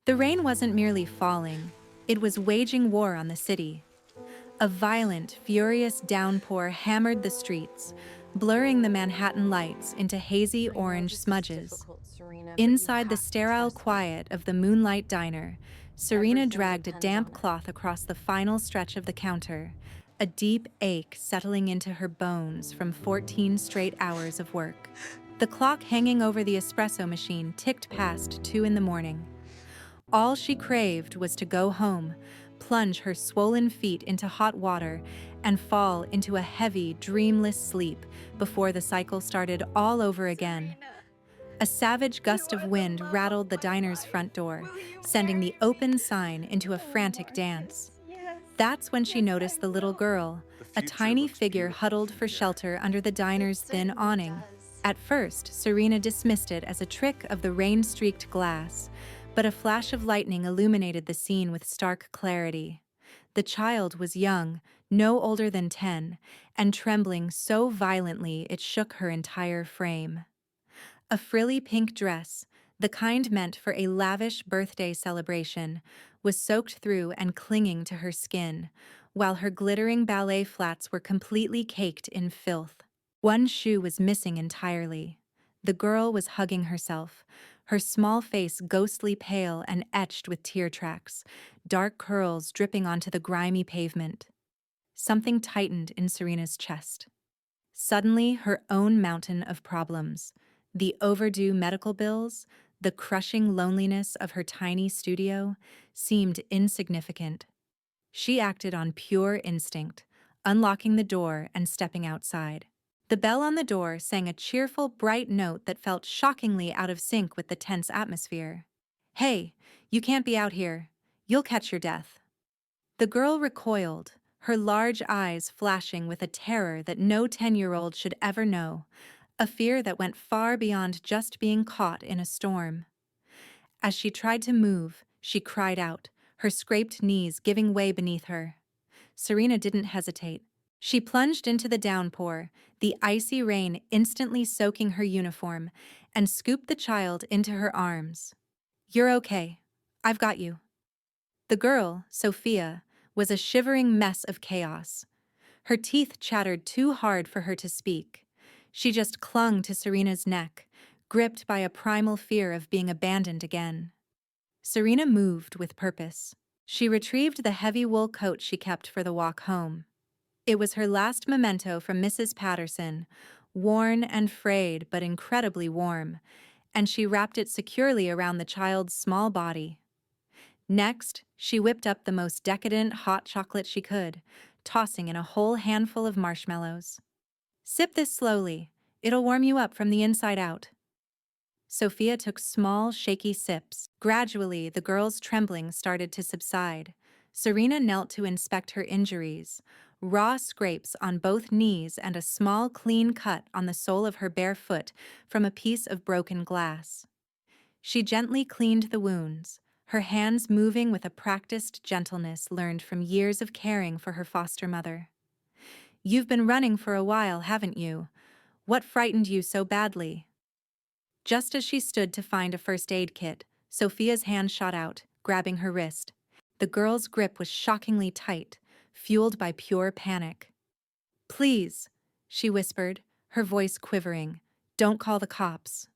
The rain wasn't merely falling, it was waging war on the city. A violent, furious downpour hammered the streets, blurring the Manhattan lights into hazy I know orange this is smudges. difficult, Serena, but you Inside the have to sterile trust me. quiet of the Moonlight Diner, Serena Everything dragged a depends damp on it. cloth across the final stretch of the counter, a deep ache settling into her bones from 14 straight hours of work. The clock hanging over the espresso machine ticked past 2 in the morning. All she craved was to go home, plunge her swollen feet into hot water, and fall into a heavy, dreamless sleep before the cycle started all over again. Serena, A savage you gust of are the wind love of rattled the my diner's life. front door, Will you sending the marry me? open sign into a Oh, frantic dance. Marcus, yes. That's when she Yes, I noticed the little will. girl, The a future tiny looks figure beautiful huddled from for here. shelter under the It diner's thin certainly awning. does. At first, Serena dismissed it as a trick of the rain-streaked glass, but a flash of lightning illuminated the scene with stark clarity. The child was young, no older than 10, and trembling so violently it shook her entire frame. A frilly pink dress, the kind meant for a lavish birthday celebration, was soaked through and clinging to her skin, while her glittering ballet flats were completely caked in filth. One shoe was missing entirely. The girl was hugging herself, her small face ghostly pale and etched with tear tracks, dark curls dripping onto the grimy pavement. Something tightened in Serena's chest. Suddenly, her own mountain of problems, the overdue medical bills, the crushing loneliness of her tiny studio, seemed insignificant. She acted on pure instinct, unlocking the door and stepping outside. The bell on the door sang a cheerful, bright note that felt shockingly out of sync with the tense atmosphere. "Hey, you can't be out here. You'll catch your death." The girl recoiled, her large eyes flashing with a terror that no 10-year-old should ever know, a fear that went far beyond just being caught in a storm. As she tried to move, she cried out, her scraped knees giving way beneath her. Serena didn't hesitate. She plunged into the downpour, the icy rain instantly soaking her uniform, and scooped the child into her arms. "You're okay. I've got you." The girl, Sophia, was a shivering mess of chaos. Her teeth chattered too hard for her to speak. She just clung to Serena's neck, gripped by a primal fear of being abandoned again. Serena moved with purpose. She retrieved the heavy wool coat she kept for the walk home. It was her last memento from Mrs. Patterson, worn and frayed but incredibly warm, and she wrapped it securely around the child's small body. Next, she whipped up the most decadent hot chocolate she could, tossing in a whole handful of marshmallows. "Sip this slowly. It'll warm you up from the inside out." Sophia took small, shaky sips. Gradually, the girl's trembling started to subside. Serena knelt to inspect her injuries, raw scrapes on both knees and a small, clean cut on the sole of her bare foot from a piece of broken glass. She gently cleaned the wounds, her hands moving with a practiced gentleness learned from years of caring for her foster mother. "You've been running for a while, haven't you? What frightened you so badly?" Just as she stood to find a first aid kit, Sophia's hand shot out, grabbing her wrist. The girl's grip was shockingly tight, fueled by pure panic. "Please," she whispered, her voice quivering, "don't call the cops."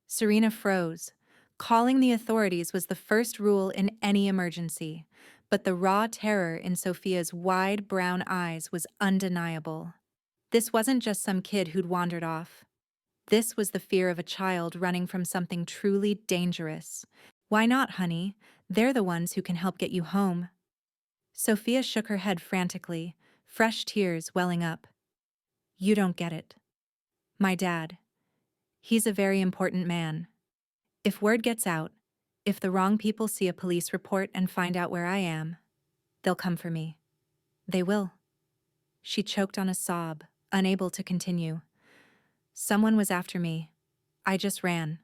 Serena froze. Calling the authorities was the first rule in any emergency, but the raw terror in Sophia's wide brown eyes was undeniable. This wasn't just some kid who'd wandered off. This was the fear of a child running from something truly dangerous. "Why not, honey? They're the ones who can help get you home." Sophia shook her head frantically, fresh tears welling up. "You don't get it. My dad. He's a very important man. If word gets out, if the wrong people see a police report and find out where I am, they'll come for me. They will." She choked on a sob, unable to continue. "Someone was after me. I just ran.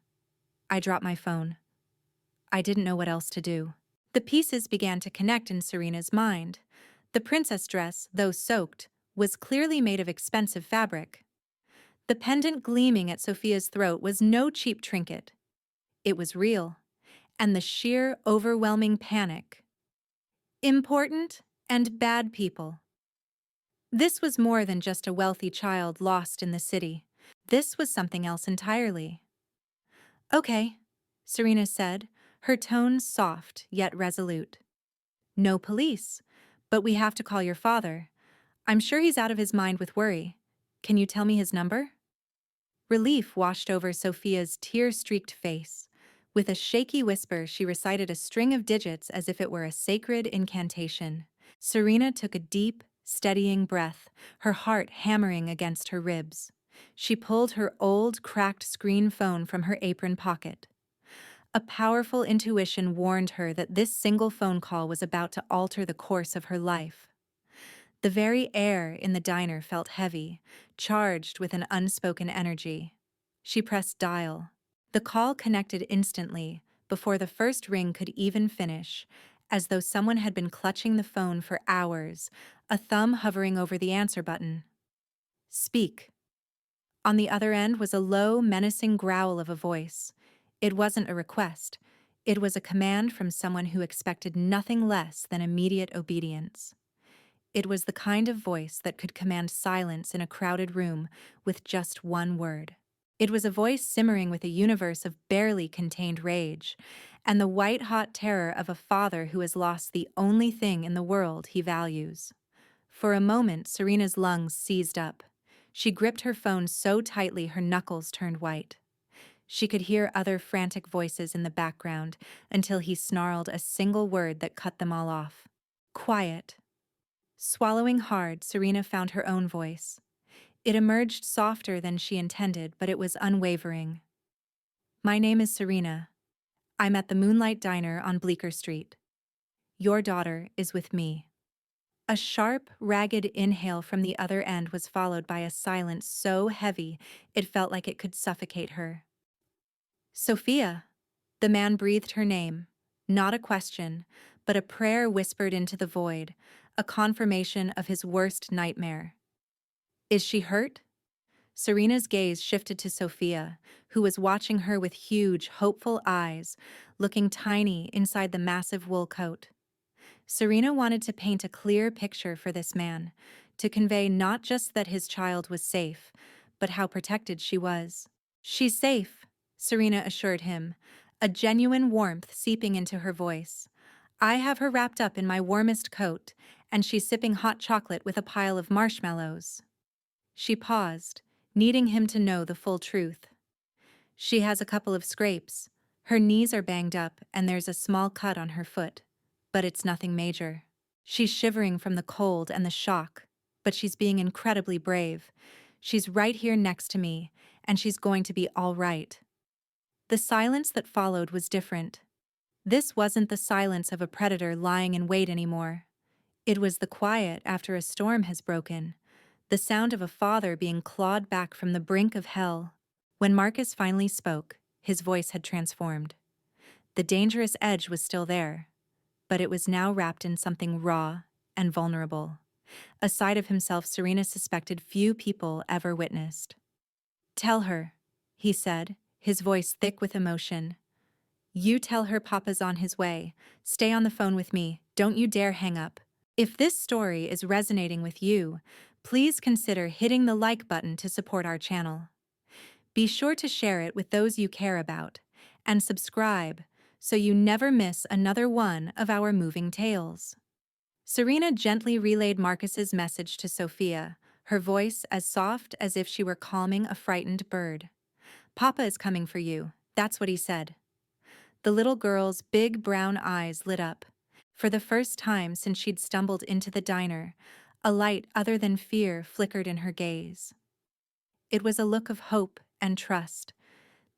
I dropped my phone. I didn't know what else to do." The pieces began to connect in Serena's mind. The princess dress, though soaked, was clearly made of expensive fabric. The pendant gleaming at Sophia's throat was no cheap trinket. It was real. and the sheer, overwhelming panic. Important and bad people. This was more than just a wealthy child lost in the city. This was something else entirely. Okay, Serena said, her tone soft yet resolute. No police, but we have to call your father. I'm sure he's out of his mind with worry. Can you tell me his number? Relief washed over Sophia's tear-streaked face. With a shaky whisper, she recited a string of digits as if it were a sacred incantation. Serena took a deep, steadying breath, her heart hammering against her ribs. She pulled her old, cracked screen phone from her apron pocket. A powerful intuition warned her that this single phone call was about to alter the course of her life. The very air in the diner felt heavy, charged with an unspoken energy. She pressed dial. The call connected instantly, before the first ring could even finish, as though someone had been clutching the phone for hours, a thumb hovering over the answer button. Speak. On the other end was a low, menacing growl of a voice. It wasn't a request. It was a command from someone who expected nothing less than immediate obedience. It was the kind of voice that could command silence in a crowded room with just one word. It was a voice simmering with a universe of barely contained rage, and the white-hot terror of a father who has lost the only thing in the world he values. For a moment, Serena's lungs seized up. She gripped her phone so tightly her knuckles turned white. She could hear other frantic voices in the background until he snarled a single word that cut them all off. Quiet. Swallowing hard, Serena found her own voice. It emerged softer than she intended, but it was unwavering. My name is Serena. I'm at the Moonlight Diner on Bleecker Street. Your daughter is with me. A sharp, ragged inhale from the other end was followed by a silence so heavy it felt like it could suffocate her. Sophia. The man breathed her name. Not a question, but a prayer whispered into the void, a confirmation of his worst nightmare. Is she hurt? Serena's gaze shifted to Sophia, who was watching her with huge, hopeful eyes, looking tiny inside the massive wool coat. Serena wanted to paint a clear picture for this man, to convey not just that his child was safe, but how protected she was. She's safe, Serena assured him, a genuine warmth seeping into her voice. I have her wrapped up in my warmest coat, and she's sipping hot chocolate with a pile of marshmallows. She paused, needing him to know the full truth. She has a couple of scrapes. Her knees are banged up and there's a small cut on her foot, but it's nothing major. She's shivering from the cold and the shock, but she's being incredibly brave. She's right here next to me, and she's going to be all right. The silence that followed was different. This wasn't the silence of a predator lying in wait anymore. It was the quiet after a storm has broken, the sound of a father being clawed back from the brink of hell. When Marcus finally spoke, his voice had transformed. The dangerous edge was still there, but it was now wrapped in something raw and vulnerable, a side of himself Serena suspected few people ever witnessed. Tell her, he said, his voice thick with emotion. You tell her Papa's on his way. Stay on the phone with me. Don't you dare hang up. If this story is resonating with you, please consider hitting the like button to support our channel. Be sure to share it with those you care about, and subscribe so you never miss another one of our moving tales. Serena gently relayed Marcus's message to Sophia, her voice as soft as if she were calming a frightened bird. Papa is coming for you, that's what he said. The little girl's big brown eyes lit up. For the first time since she'd stumbled into the diner, a light other than fear flickered in her gaze. It was a look of hope and trust,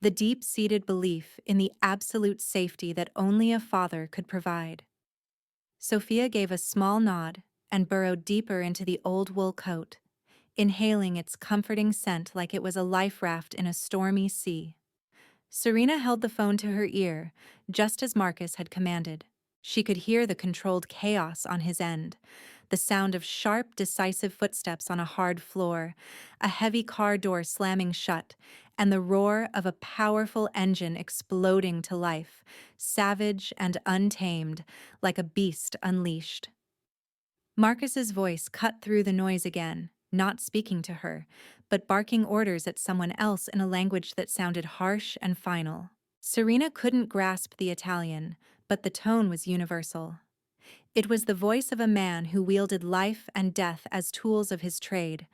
the deep-seated belief in the absolute safety that only a father could provide. Sophia gave a small nod and burrowed deeper into the old wool coat, inhaling its comforting scent like it was a life raft in a stormy sea. Serena held the phone to her ear, just as Marcus had commanded. She could hear the controlled chaos on his end, the sound of sharp, decisive footsteps on a hard floor, a heavy car door slamming shut, and the roar of a powerful engine exploding to life, savage and untamed, like a beast unleashed. Marcus's voice cut through the noise again, not speaking to her, but barking orders at someone else in a language that sounded harsh and final. Serena couldn't grasp the Italian, but the tone was universal. It was the voice of a man who wielded life and death as tools of his trade,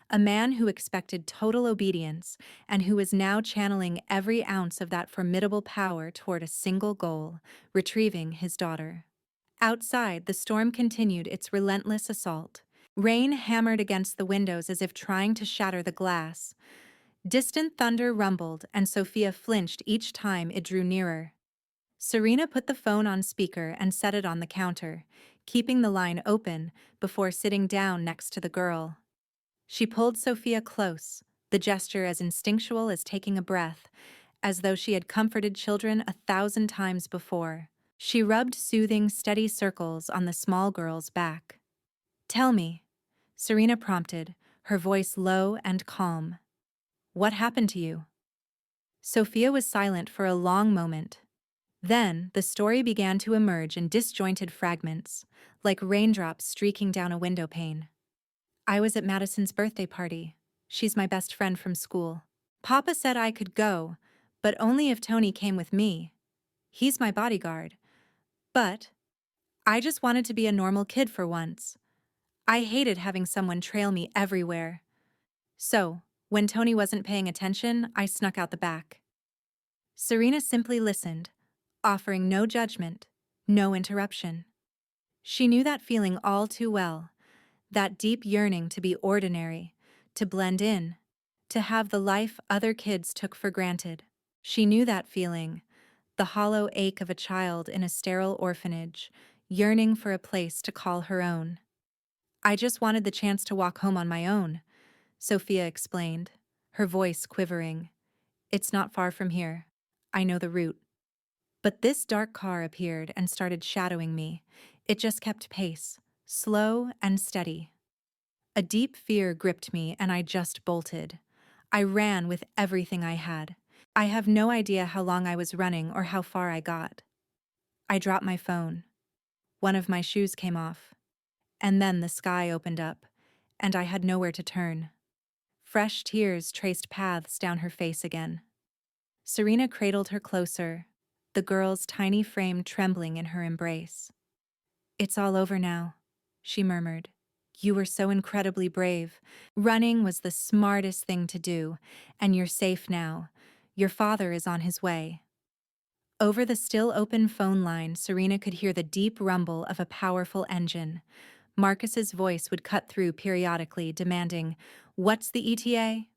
a man who expected total obedience and who was now channeling every ounce of that formidable power toward a single goal: retrieving his daughter. Outside, the storm continued its relentless assault. Rain hammered against the windows as if trying to shatter the glass. Distant thunder rumbled, and Sophia flinched each time it drew nearer. Serena put the phone on speaker and set it on the counter, keeping the line open before sitting down next to the girl. She pulled Sophia close, the gesture as instinctual as taking a breath, as though she had comforted children 1,000 times before. She rubbed soothing, steady circles on the small girl's back. "Tell me," Serena prompted, her voice low and calm. "What happened to you?" Sophia was silent for a long moment. Then, the story began to emerge in disjointed fragments, like raindrops streaking down a window pane. "I was at Madison's birthday party. She's my best friend from school. Papa said I could go, but only if Tony came with me. He's my bodyguard. But I just wanted to be a normal kid for once. I hated having someone trail me everywhere. So, when Tony wasn't paying attention, I snuck out the back." Serena simply listened, offering no judgment, no interruption. She knew that feeling all too well, that deep yearning to be ordinary, to blend in, to have the life other kids took for granted. She knew that feeling, the hollow ache of a child in a sterile orphanage, yearning for a place to call her own. "I just wanted the chance to walk home on my own," Sophia explained, her voice quivering. "It's not far from here. I know the route." But this dark car appeared and started shadowing me. It just kept pace, slow and steady. A deep fear gripped me and I just bolted. I ran with everything I had. I have no idea how long I was running or how far I got. I dropped my phone. One of my shoes came off. And then the sky opened up, and I had nowhere to turn. Fresh tears traced paths down her face again. Serena cradled her closer, the girl's tiny frame trembling in her embrace. "It's all over now," she murmured. "You were so incredibly brave. Running was the smartest thing to do, and you're safe now. Your father is on his way." Over the still open phone line, Serena could hear the deep rumble of a powerful engine. Marcus's voice would cut through periodically, demanding, "What's the ETA?"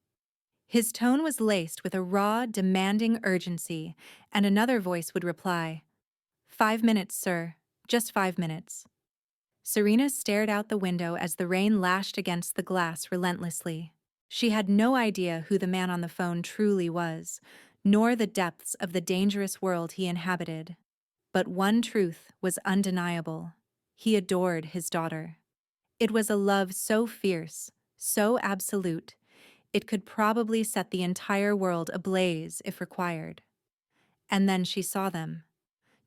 His tone was laced with a raw, demanding urgency, and another voice would reply, "5 minutes, sir. Just 5 minutes." Serena stared out the window as the rain lashed against the glass relentlessly. She had no idea who the man on the phone truly was, nor the depths of the dangerous world he inhabited. But one truth was undeniable. He adored his daughter. It was a love so fierce, so absolute, it could probably set the entire world ablaze if required. And then she saw them.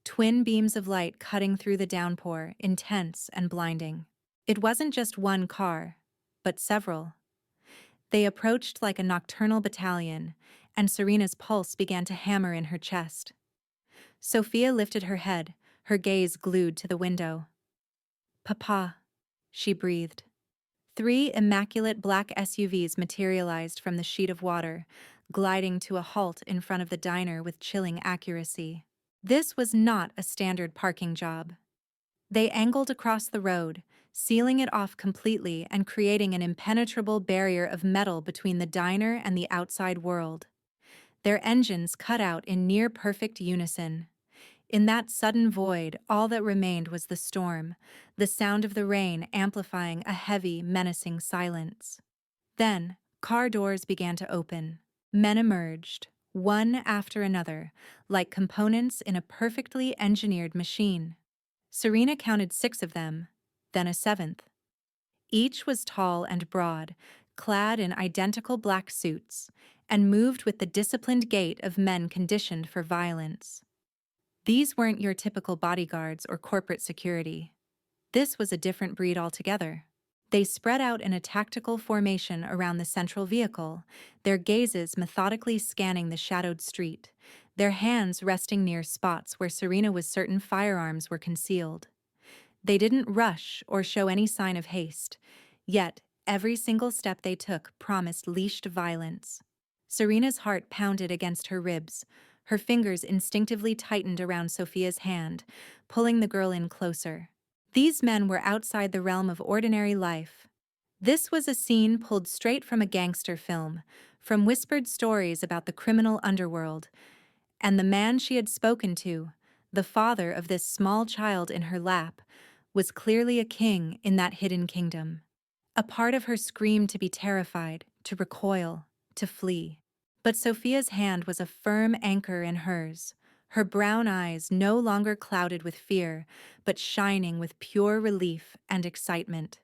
Twin beams of light cutting through the downpour, intense and blinding. It wasn't just one car, but several. They approached like a nocturnal battalion, and Serena's pulse began to hammer in her chest. Sophia lifted her head, her gaze glued to the window. "Papa," she breathed. 3 immaculate black SUVs materialized from the sheet of water, gliding to a halt in front of the diner with chilling accuracy. This was not a standard parking job. They angled across the road, sealing it off completely and creating an impenetrable barrier of metal between the diner and the outside world. Their engines cut out in near-perfect unison. In that sudden void, all that remained was the storm, the sound of the rain amplifying a heavy, menacing silence. Then, car doors began to open. Men emerged, one after another, like components in a perfectly engineered machine. Serena counted 6 of them, then a 7th. Each was tall and broad, clad in identical black suits, and moved with the disciplined gait of men conditioned for violence. These weren't your typical bodyguards or corporate security. This was a different breed altogether. They spread out in a tactical formation around the central vehicle, their gazes methodically scanning the shadowed street, their hands resting near spots where Serena was certain firearms were concealed. They didn't rush or show any sign of haste, yet every single step they took promised leashed violence. Serena's heart pounded against her ribs, her fingers instinctively tightened around Sophia's hand, pulling the girl in closer. These men were outside the realm of ordinary life. This was a scene pulled straight from a gangster film, from whispered stories about the criminal underworld, and the man she had spoken to, the father of this small child in her lap, was clearly a king in that hidden kingdom. A part of her screamed to be terrified, to recoil, to flee. But Sophia's hand was a firm anchor in hers, her brown eyes no longer clouded with fear, but shining with pure relief and excitement.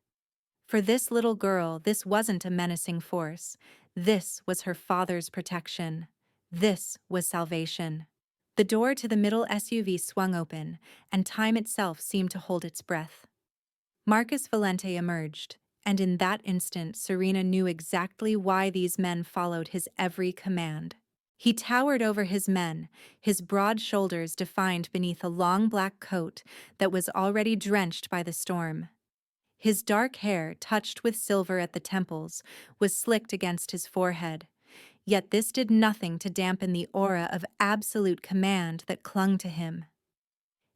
For this little girl, this wasn't a menacing force. This was her father's protection. This was salvation. The door to the middle SUV swung open, and time itself seemed to hold its breath. Marcus Valente emerged, and in that instant Serena knew exactly why these men followed his every command. He towered over his men, his broad shoulders defined beneath a long black coat that was already drenched by the storm. His dark hair, touched with silver at the temples, was slicked against his forehead, yet this did nothing to dampen the aura of absolute command that clung to him.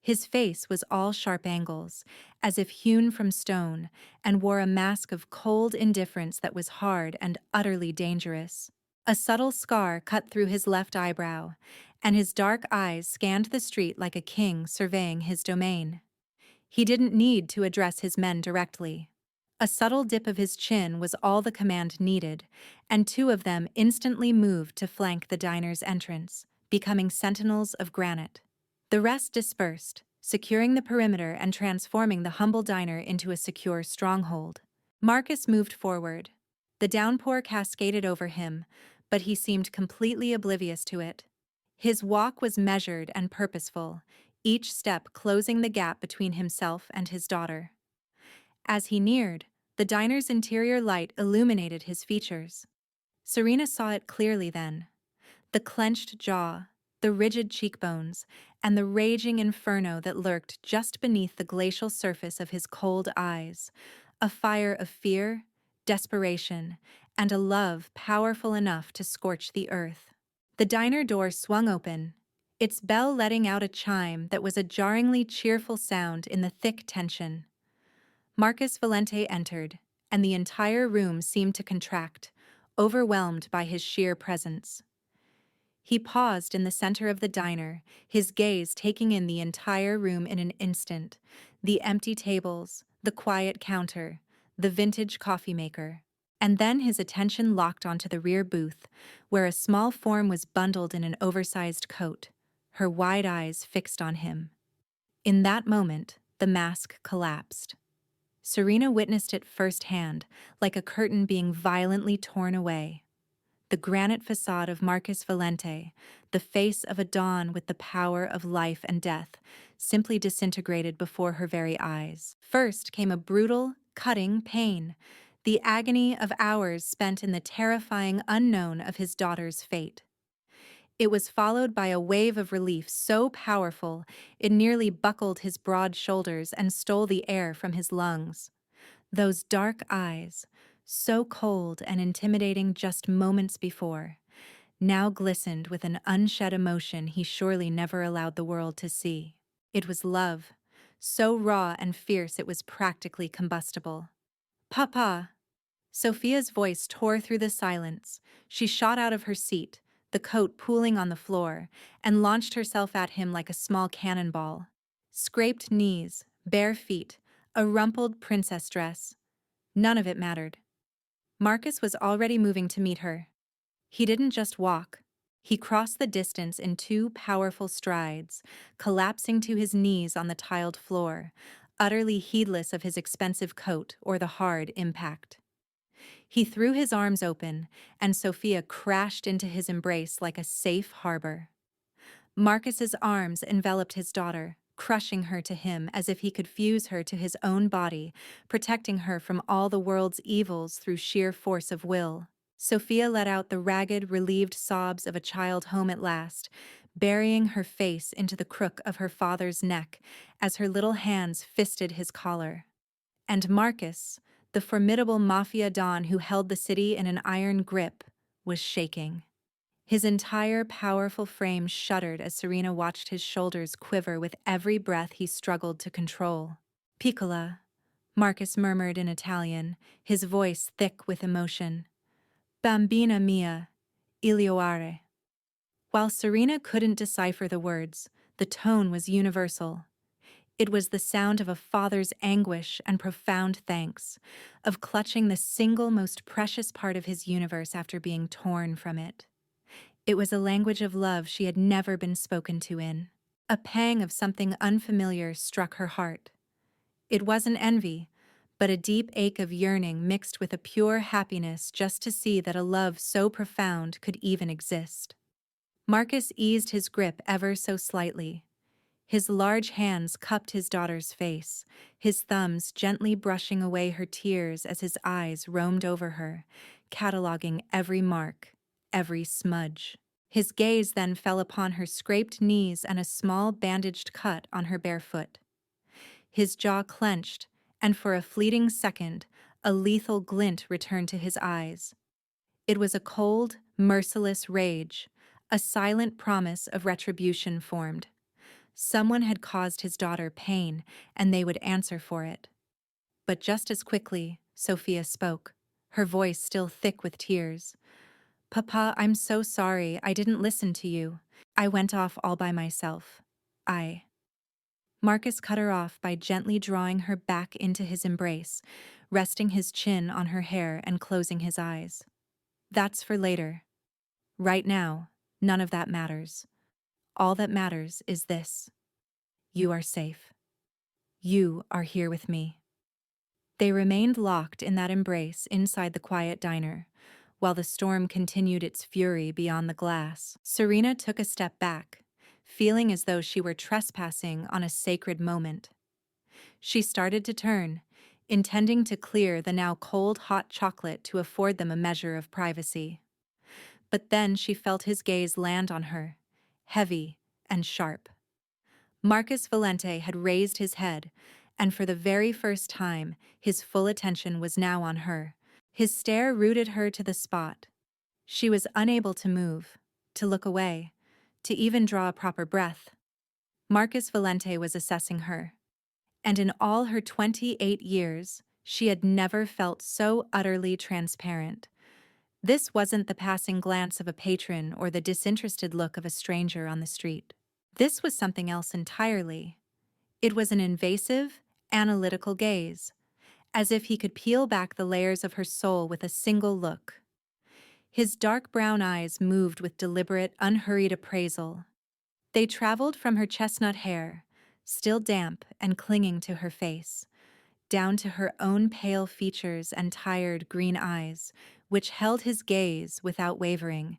His face was all sharp angles, as if hewn from stone, and wore a mask of cold indifference that was hard and utterly dangerous. A subtle scar cut through his left eyebrow, and his dark eyes scanned the street like a king surveying his domain. He didn't need to address his men directly. A subtle dip of his chin was all the command needed, and two of them instantly moved to flank the diner's entrance, becoming sentinels of granite. The rest dispersed, securing the perimeter and transforming the humble diner into a secure stronghold. Marcus moved forward. The downpour cascaded over him, but he seemed completely oblivious to it. His walk was measured and purposeful, each step closing the gap between himself and his daughter. As he neared, the diner's interior light illuminated his features. Serena saw it clearly then. The clenched jaw, the rigid cheekbones, and the raging inferno that lurked just beneath the glacial surface of his cold eyes, a fire of fear, desperation, and a love powerful enough to scorch the earth. The diner door swung open, its bell letting out a chime that was a jarringly cheerful sound in the thick tension. Marcus Valente entered, and the entire room seemed to contract, overwhelmed by his sheer presence. He paused in the center of the diner, his gaze taking in the entire room in an instant, the empty tables, the quiet counter, the vintage coffee maker. And then his attention locked onto the rear booth, where a small form was bundled in an oversized coat, her wide eyes fixed on him. In that moment, the mask collapsed. Serena witnessed it firsthand, like a curtain being violently torn away. The granite facade of Marcus Valente, the face of a dawn with the power of life and death, simply disintegrated before her very eyes. First came a brutal, cutting pain, the agony of hours spent in the terrifying unknown of his daughter's fate. It was followed by a wave of relief so powerful it nearly buckled his broad shoulders and stole the air from his lungs. Those dark eyes, so cold and intimidating just moments before, now glistened with an unshed emotion he surely never allowed the world to see. It was love, so raw and fierce it was practically combustible. "Papa!" Sophia's voice tore through the silence. She shot out of her seat, the coat pooling on the floor, and launched herself at him like a small cannonball. Scraped knees, bare feet, a rumpled princess dress. None of it mattered. Marcus was already moving to meet her. He didn't just walk. He crossed the distance in two powerful strides, collapsing to his knees on the tiled floor, utterly heedless of his expensive coat or the hard impact. He threw his arms open, and Sophia crashed into his embrace like a safe harbor. Marcus's arms enveloped his daughter, crushing her to him as if he could fuse her to his own body, protecting her from all the world's evils through sheer force of will. Sophia let out the ragged, relieved sobs of a child home at last, burying her face into the crook of her father's neck as her little hands fisted his collar. And Marcus, the formidable Mafia don who held the city in an iron grip, was shaking. His entire powerful frame shuddered as Serena watched his shoulders quiver with every breath he struggled to control. Piccola, Marcus murmured in Italian, his voice thick with emotion. Bambina mia, ilioare. While Serena couldn't decipher the words, the tone was universal. It was the sound of a father's anguish and profound thanks, of clutching the single most precious part of his universe after being torn from it. It was a language of love she had never been spoken to in. A pang of something unfamiliar struck her heart. It wasn't envy, but a deep ache of yearning mixed with a pure happiness just to see that a love so profound could even exist. Marcus eased his grip ever so slightly. His large hands cupped his daughter's face, his thumbs gently brushing away her tears as his eyes roamed over her, cataloging every mark, every smudge. His gaze then fell upon her scraped knees and a small bandaged cut on her bare foot. His jaw clenched, and for a fleeting second, a lethal glint returned to his eyes. It was a cold, merciless rage, a silent promise of retribution formed. Someone had caused his daughter pain, and they would answer for it. But just as quickly, Sophia spoke, her voice still thick with tears. Papa, I'm so sorry, I didn't listen to you. I went off all by myself. Marcus cut her off by gently drawing her back into his embrace, resting his chin on her hair and closing his eyes. That's for later. Right now, none of that matters. All that matters is this. You are safe. You are here with me. They remained locked in that embrace inside the quiet diner, while the storm continued its fury beyond the glass. Serena took a step back, feeling as though she were trespassing on a sacred moment. She started to turn, intending to clear the now cold hot chocolate to afford them a measure of privacy. But then she felt his gaze land on her, heavy and sharp. Marcus Valente had raised his head, and for the very first time, his full attention was now on her. His stare rooted her to the spot. She was unable to move, to look away, to even draw a proper breath. Marcus Valente was assessing her. And in all her 28 years, she had never felt so utterly transparent. This wasn't the passing glance of a patron or the disinterested look of a stranger on the street. This was something else entirely. It was an invasive, analytical gaze, as if he could peel back the layers of her soul with a single look. His dark brown eyes moved with deliberate, unhurried appraisal. They traveled from her chestnut hair, still damp and clinging to her face, down to her own pale features and tired green eyes, which held his gaze without wavering,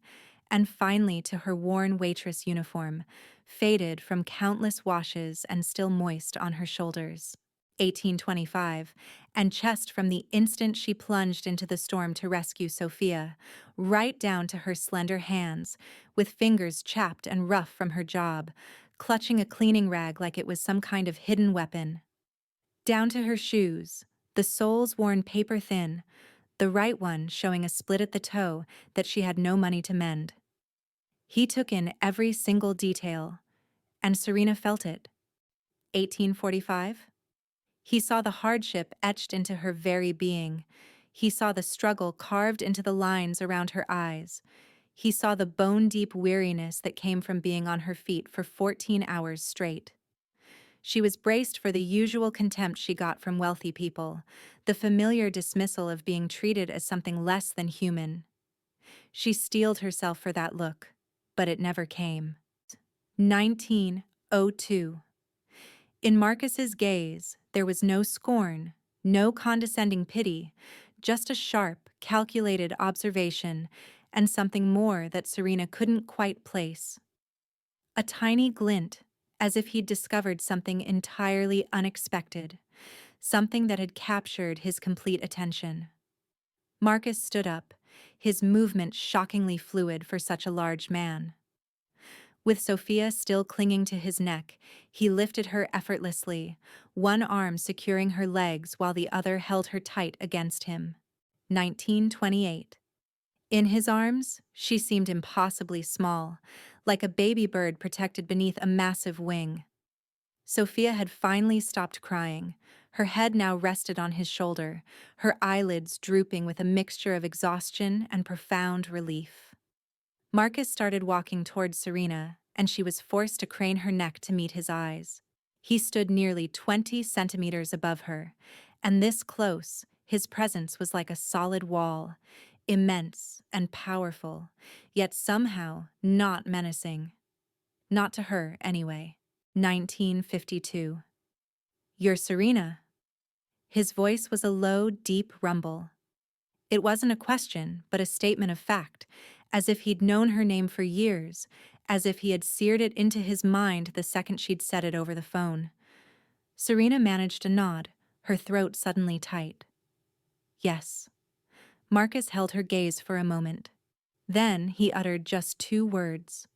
and finally to her worn waitress uniform, faded from countless washes and still moist on her shoulders. 1825, and chest from the instant she plunged into the storm to rescue Sophia, right down to her slender hands, with fingers chapped and rough from her job, clutching a cleaning rag like it was some kind of hidden weapon. Down to her shoes, the soles worn paper-thin, the right one showing a split at the toe that she had no money to mend. He took in every single detail, and Serena felt it. 1845? He saw the hardship etched into her very being. He saw the struggle carved into the lines around her eyes. He saw the bone-deep weariness that came from being on her feet for 14 hours straight. She was braced for the usual contempt she got from wealthy people, the familiar dismissal of being treated as something less than human. She steeled herself for that look, but it never came. 1902. In Marcus's gaze, there was no scorn, no condescending pity, just a sharp, calculated observation and something more that Serena couldn't quite place. A tiny glint, as if he'd discovered something entirely unexpected, something that had captured his complete attention. Marcus stood up, his movement shockingly fluid for such a large man. With Sophia still clinging to his neck, he lifted her effortlessly, one arm securing her legs while the other held her tight against him. 1928. In his arms, she seemed impossibly small, like a baby bird protected beneath a massive wing. Sophia had finally stopped crying. Her head now rested on his shoulder, her eyelids drooping with a mixture of exhaustion and profound relief. Marcus started walking towards Serena, and she was forced to crane her neck to meet his eyes. He stood nearly 20 centimeters above her, and this close, his presence was like a solid wall, immense and powerful, yet somehow not menacing. Not to her, anyway. 1952. "You're Serena." His voice was a low, deep rumble. It wasn't a question, but a statement of fact, as if he'd known her name for years, as if he had seared it into his mind the second she'd said it over the phone. Serena managed a nod, her throat suddenly tight. Yes. Marcus held her gaze for a moment. Then he uttered just 2 words.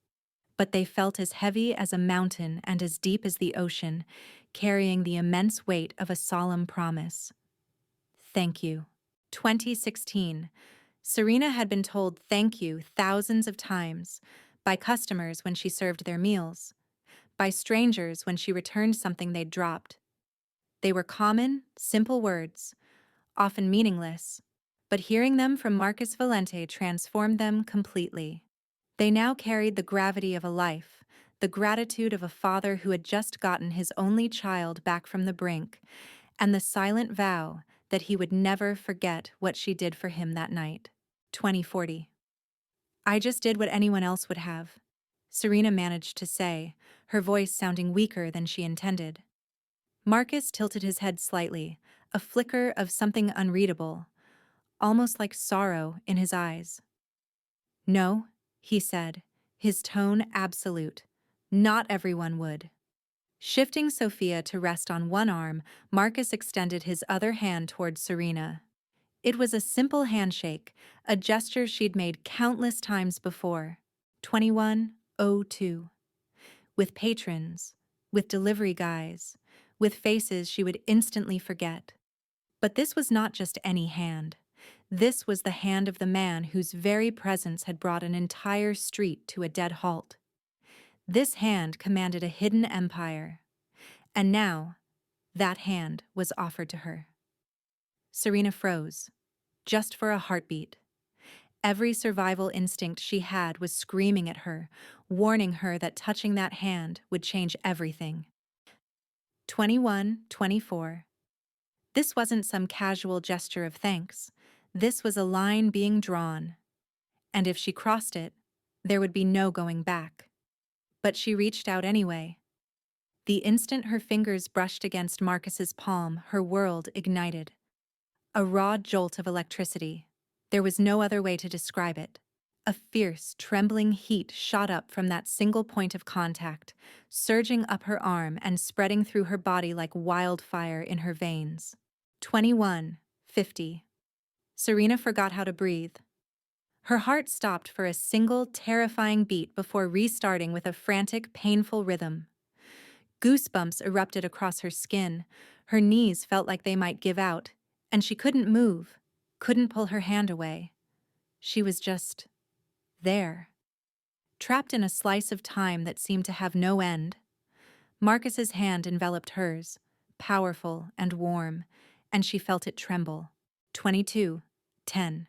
But they felt as heavy as a mountain and as deep as the ocean, carrying the immense weight of a solemn promise. Thank you. 2016. Serena had been told thank you thousands of times, by customers when she served their meals, by strangers when she returned something they'd dropped. They were common, simple words, often meaningless, but hearing them from Marcus Valente transformed them completely. They now carried the gravity of a life, the gratitude of a father who had just gotten his only child back from the brink, and the silent vow that he would never forget what she did for him that night. 2040. I just did what anyone else would have, Serena managed to say, her voice sounding weaker than she intended. Marcus tilted his head slightly, a flicker of something unreadable, almost like sorrow in his eyes. No, he said, his tone absolute. Not everyone would. Shifting Sophia to rest on one arm, Marcus extended his other hand towards Serena. It was a simple handshake, a gesture she'd made countless times before. 2102. With patrons, with delivery guys, with faces she would instantly forget. But this was not just any hand. This was the hand of the man whose very presence had brought an entire street to a dead halt. This hand commanded a hidden empire. And now, that hand was offered to her. Serena froze, just for a heartbeat. Every survival instinct she had was screaming at her, warning her that touching that hand would change everything. 2124. This wasn't some casual gesture of thanks. This was a line being drawn. And if she crossed it, there would be no going back. But she reached out anyway. The instant her fingers brushed against Marcus's palm, her world ignited. A raw jolt of electricity. There was no other way to describe it. A fierce, trembling heat shot up from that single point of contact, surging up her arm and spreading through her body like wildfire in her veins. 2150. Serena forgot how to breathe. Her heart stopped for a single, terrifying beat before restarting with a frantic, painful rhythm. Goosebumps erupted across her skin. Her knees felt like they might give out, and she couldn't move, couldn't pull her hand away. She was just there, trapped in a slice of time that seemed to have no end. Marcus's hand enveloped hers, powerful and warm, and she felt it tremble. 2210.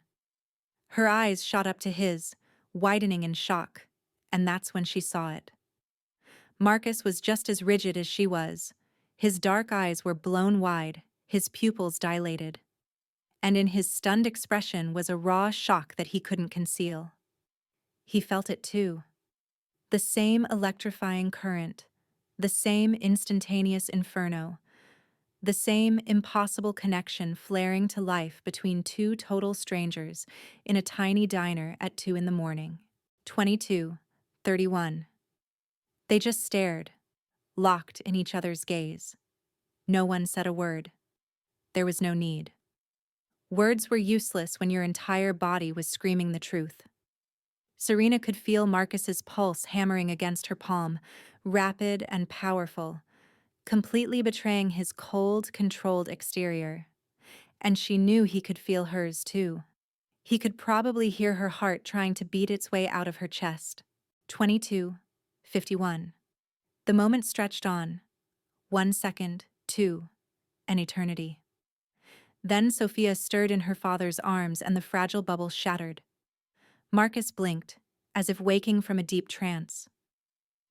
Her eyes shot up to his, widening in shock, and that's when she saw it. Marcus was just as rigid as she was. His dark eyes were blown wide, his pupils dilated. And in his stunned expression was a raw shock that he couldn't conceal. He felt it too. The same electrifying current, The same instantaneous inferno, the same impossible connection flaring to life between two total strangers in a tiny diner at 2 in the morning. 22:31. They just stared, locked in each other's gaze. No one said a word. There was no need. Words were useless when your entire body was screaming the truth. Serena could feel Marcus's pulse hammering against her palm, rapid and powerful, completely betraying his cold, controlled exterior. And she knew he could feel hers too. He could probably hear her heart trying to beat its way out of her chest. 22:51. The moment stretched on. 1 second, 2, an eternity. Then Sophia stirred in her father's arms and the fragile bubble shattered. Marcus blinked, as if waking from a deep trance.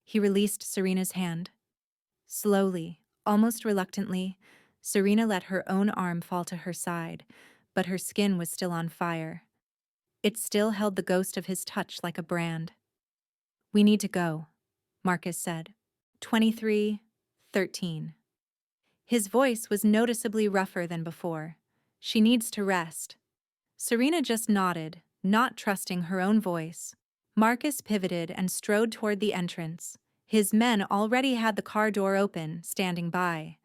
He released Serena's hand. Slowly, almost reluctantly, Serena let her own arm fall to her side, but her skin was still on fire. It still held the ghost of his touch like a brand. "We need to go," Marcus said. 23:13. His voice was noticeably rougher than before. "She needs to rest." Serena just nodded, not trusting her own voice. Marcus pivoted and strode toward the entrance. His men already had the car door open, standing by.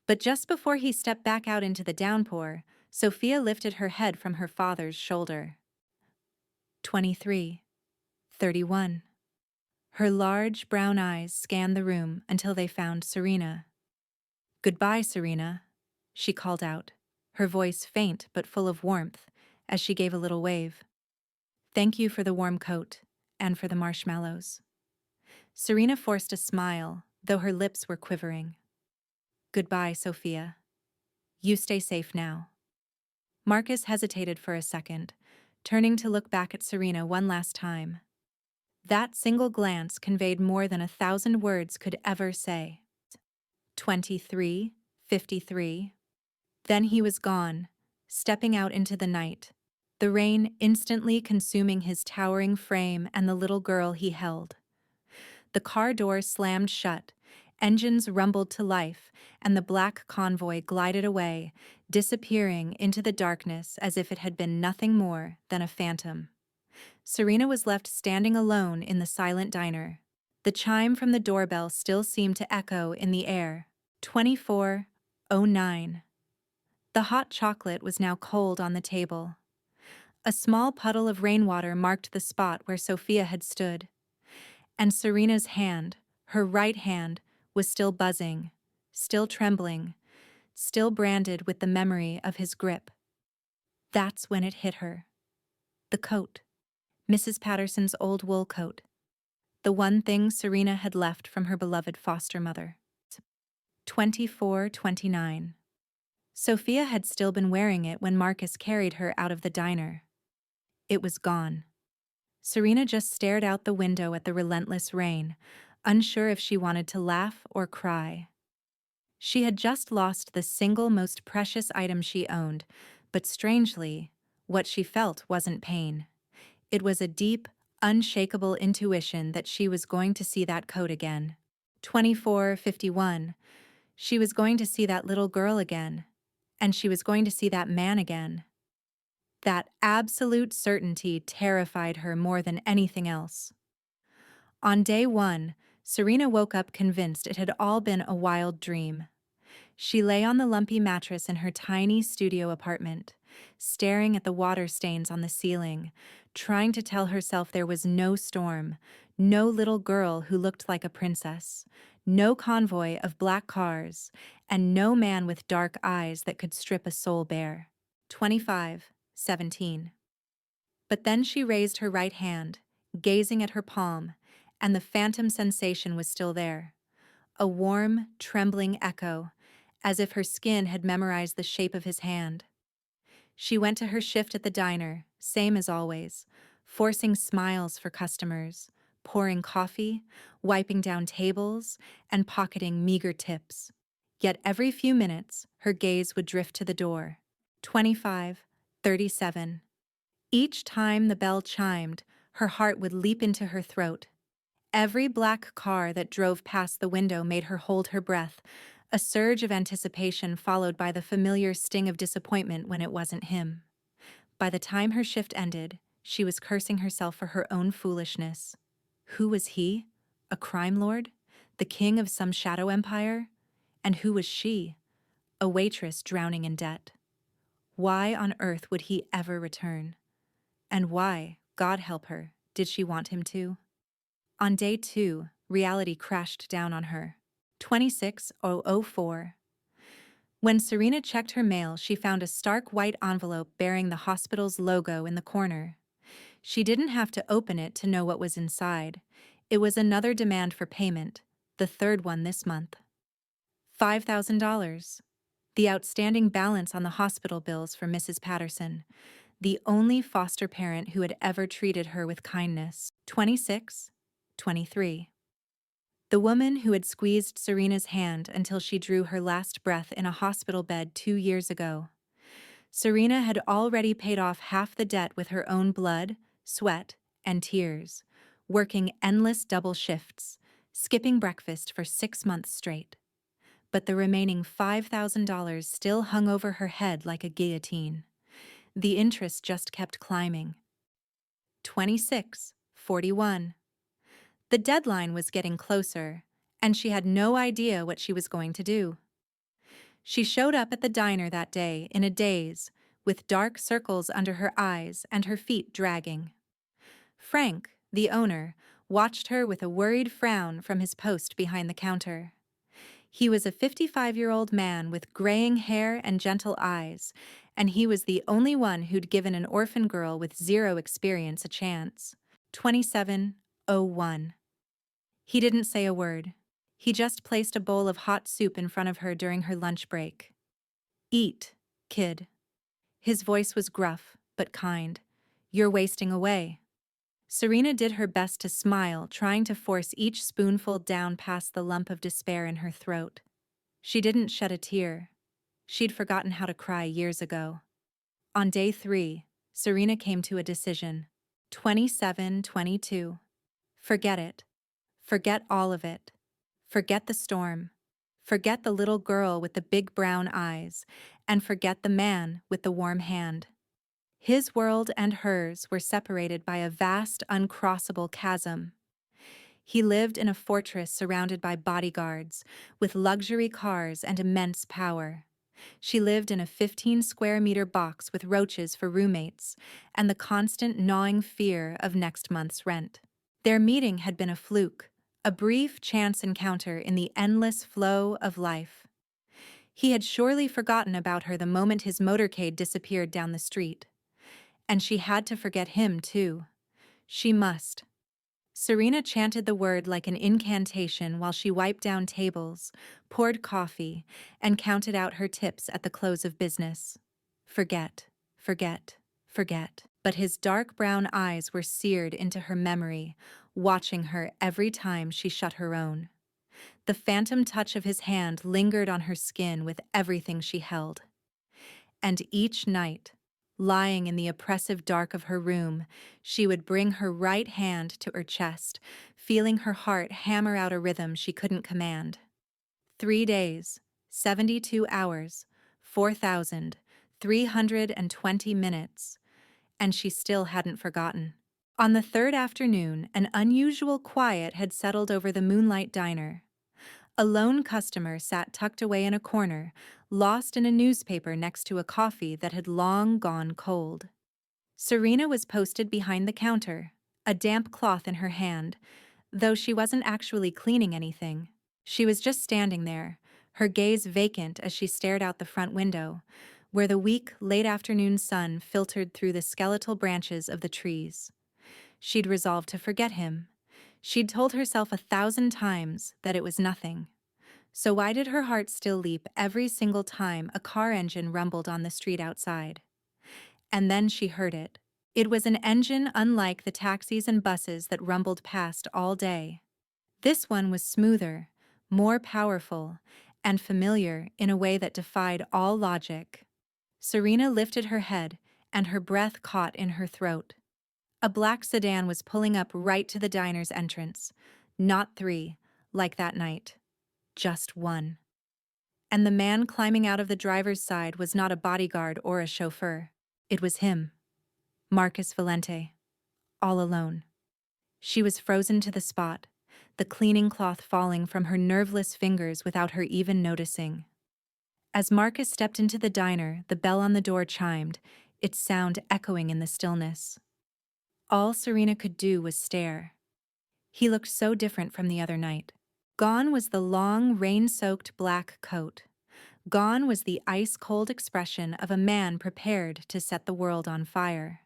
But just before he stepped back out into the downpour, Sophia lifted her head from her father's shoulder. 23:31. Her large brown eyes scanned the room until they found Serena. "Goodbye, Serena," she called out, her voice faint but full of warmth, as she gave a little wave. "Thank you for the warm coat, and for the marshmallows." Serena forced a smile, though her lips were quivering. "Goodbye, Sophia. You stay safe now." Marcus hesitated for a second, turning to look back at Serena one last time. That single glance conveyed more than 1,000 words could ever say. 23:53. Then he was gone, stepping out into the night, the rain instantly consuming his towering frame and the little girl he held. The car door slammed shut, engines rumbled to life, and the black convoy glided away, disappearing into the darkness as if it had been nothing more than a phantom. Serena was left standing alone in the silent diner. The chime from the doorbell still seemed to echo in the air. 24:09. The hot chocolate was now cold on the table. A small puddle of rainwater marked the spot where Sophia had stood. And Serena's hand, her right hand, was still buzzing, still trembling, still branded with the memory of his grip. That's when it hit her. The coat. Mrs. Patterson's old wool coat. The one thing Serena had left from her beloved foster mother. 24:29. Sophia had still been wearing it when Marcus carried her out of the diner. It was gone. Serena just stared out the window at the relentless rain, unsure if she wanted to laugh or cry. She had just lost the single most precious item she owned, but strangely, what she felt wasn't pain. It was a deep, unshakable intuition that she was going to see that coat again. 24:51. She was going to see that little girl again, and she was going to see that man again. That absolute certainty terrified her more than anything else. On day 1, Serena woke up convinced it had all been a wild dream. She lay on the lumpy mattress in her tiny studio apartment, staring at the water stains on the ceiling, trying to tell herself there was no storm, no little girl who looked like a princess, no convoy of black cars, and no man with dark eyes that could strip a soul bare. 25:17. But then she raised her right hand, gazing at her palm, and the phantom sensation was still there. A warm, trembling echo, as if her skin had memorized the shape of his hand. She went to her shift at the diner, same as always, forcing smiles for customers, pouring coffee, wiping down tables, and pocketing meager tips. Yet every few minutes, her gaze would drift to the door. 25:37. Each time the bell chimed, her heart would leap into her throat. Every black car that drove past the window made her hold her breath, a surge of anticipation followed by the familiar sting of disappointment when it wasn't him. By the time her shift ended, she was cursing herself for her own foolishness. Who was he? A crime lord? The king of some shadow empire? And who was she? A waitress drowning in debt. Why on earth would he ever return? And why, God help her, did she want him to? On day 2, reality crashed down on her. 26004. When Serena checked her mail, she found a stark white envelope bearing the hospital's logo in the corner. She didn't have to open it to know what was inside. It was another demand for payment, the third one this month. $5,000. The outstanding balance on the hospital bills for Mrs. Patterson, the only foster parent who had ever treated her with kindness. 2623. The woman who had squeezed Serena's hand until she drew her last breath in a hospital bed 2 years ago. Serena had already paid off half the debt with her own blood, sweat, and tears, working endless double shifts, skipping breakfast for 6 months straight. But the remaining $5,000 still hung over her head like a guillotine. The interest just kept climbing. 2641. The deadline was getting closer, and she had no idea what she was going to do. She showed up at the diner that day in a daze, with dark circles under her eyes and her feet dragging. Frank, the owner, watched her with a worried frown from his post behind the counter. He was a 55-year-old man with graying hair and gentle eyes, and he was the only one who'd given an orphan girl with zero experience a chance. 2701. He didn't say a word. He just placed a bowl of hot soup in front of her during her lunch break. "Eat, kid." His voice was gruff, but kind. "You're wasting away." Serena did her best to smile, trying to force each spoonful down past the lump of despair in her throat. She didn't shed a tear. She'd forgotten how to cry years ago. On day 3, Serena came to a decision. 2722. Forget it. Forget all of it. Forget the storm. Forget the little girl with the big brown eyes, and forget the man with the warm hand. His world and hers were separated by a vast, uncrossable chasm. He lived in a fortress surrounded by bodyguards, with luxury cars and immense power. She lived in a 15-square-meter box with roaches for roommates, and the constant gnawing fear of next month's rent. Their meeting had been a fluke, a brief chance encounter in the endless flow of life. He had surely forgotten about her the moment his motorcade disappeared down the street. And she had to forget him, too. She must. Serena chanted the word like an incantation while she wiped down tables, poured coffee, and counted out her tips at the close of business. Forget, forget, forget. But his dark brown eyes were seared into her memory, watching her every time she shut her own. The phantom touch of his hand lingered on her skin with everything she held. And each night, lying in the oppressive dark of her room, she would bring her right hand to her chest, feeling her heart hammer out a rhythm she couldn't command. 3 days, 72 hours, 4,320 minutes, and she still hadn't forgotten. On the third afternoon, an unusual quiet had settled over the Moonlight Diner. A lone customer sat tucked away in a corner, lost in a newspaper next to a coffee that had long gone cold. Serena was posted behind the counter, a damp cloth in her hand, though she wasn't actually cleaning anything. She was just standing there, her gaze vacant as she stared out the front window, where the weak, late-afternoon sun filtered through the skeletal branches of the trees. She'd resolved to forget him. She'd told herself 1,000 times that it was nothing. So why did her heart still leap every single time a car engine rumbled on the street outside? And then she heard it. It was an engine unlike the taxis and buses that rumbled past all day. This one was smoother, more powerful, and familiar in a way that defied all logic. Serena lifted her head, and her breath caught in her throat. A black sedan was pulling up right to the diner's entrance. Not three, like that night. Just one. And the man climbing out of the driver's side was not a bodyguard or a chauffeur. It was him, Marcus Valente, all alone. She was frozen to the spot, the cleaning cloth falling from her nerveless fingers without her even noticing. As Marcus stepped into the diner, the bell on the door chimed, its sound echoing in the stillness. All Serena could do was stare. He looked so different from the other night. Gone was the long, rain-soaked black coat. Gone was the ice-cold expression of a man prepared to set the world on fire.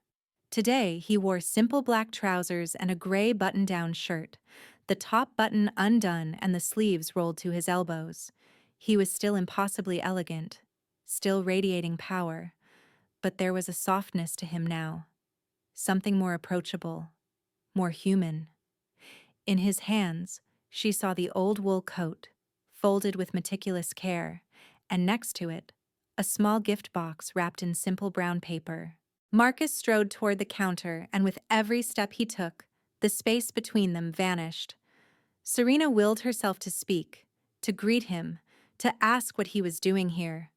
Today, he wore simple black trousers and a gray button-down shirt, the top button undone and the sleeves rolled to his elbows. He was still impossibly elegant, still radiating power, but there was a softness to him now, something more approachable, more human. In his hands, she saw the old wool coat, folded with meticulous care, and next to it, a small gift box wrapped in simple brown paper. Marcus strode toward the counter, and with every step he took, the space between them vanished. Serena willed herself to speak, to greet him, to ask what he was doing here,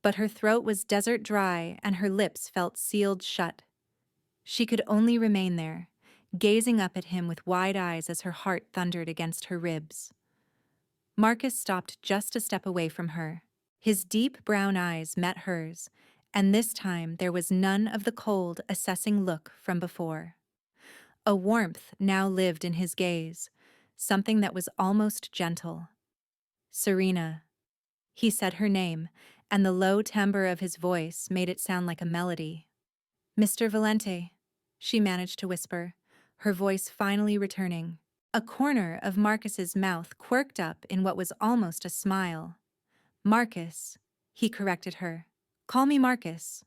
but her throat was desert dry and her lips felt sealed shut. She could only remain there, gazing up at him with wide eyes as her heart thundered against her ribs. Marcus stopped just a step away from her. His deep brown eyes met hers, and this time there was none of the cold, assessing look from before. A warmth now lived in his gaze, something that was almost gentle. Serena. He said her name, and the low timbre of his voice made it sound like a melody. Mr. Valente, she managed to whisper, her voice finally returning. A corner of Marcus's mouth quirked up in what was almost a smile. Marcus, he corrected her. Call me Marcus.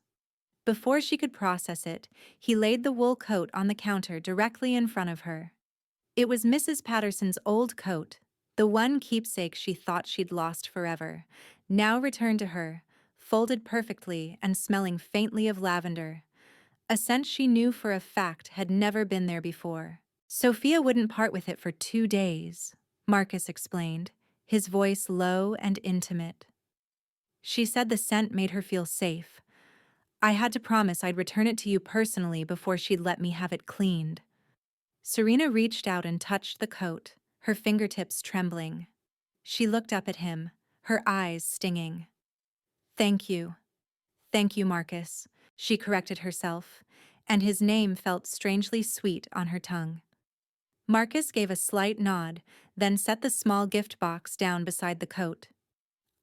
Before she could process it, he laid the wool coat on the counter directly in front of her. It was Mrs. Patterson's old coat, the one keepsake she thought she'd lost forever, now returned to her, folded perfectly and smelling faintly of lavender, a scent she knew for a fact had never been there before. Sophia wouldn't part with it for 2 days, Marcus explained, his voice low and intimate. She said the scent made her feel safe. I had to promise I'd return it to you personally before she'd let me have it cleaned. Serena reached out and touched the coat, her fingertips trembling. She looked up at him, her eyes stinging. Thank you. Thank you, Marcus, she corrected herself, and his name felt strangely sweet on her tongue. Marcus gave a slight nod, then set the small gift box down beside the coat.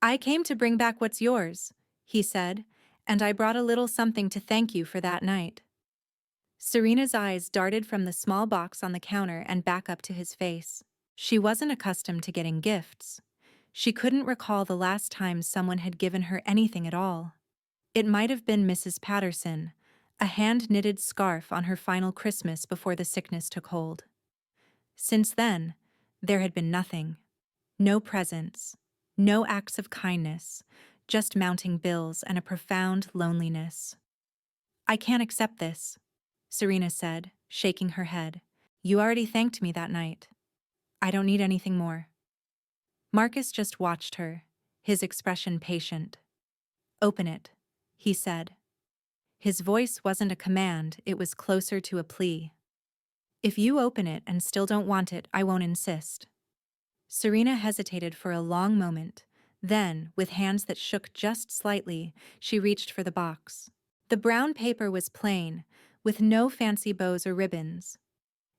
I came to bring back what's yours, he said, and I brought a little something to thank you for that night. Serena's eyes darted from the small box on the counter and back up to his face. She wasn't accustomed to getting gifts. She couldn't recall the last time someone had given her anything at all. It might have been Mrs. Patterson, a hand-knitted scarf on her final Christmas before the sickness took hold. Since then, there had been nothing. No presents, no acts of kindness, just mounting bills and a profound loneliness. I can't accept this, Serena said, shaking her head. You already thanked me that night. I don't need anything more. Marcus just watched her, his expression patient. Open it, he said. His voice wasn't a command, it was closer to a plea. If you open it and still don't want it, I won't insist. Serena hesitated for a long moment. Then, with hands that shook just slightly, she reached for the box. The brown paper was plain, with no fancy bows or ribbons.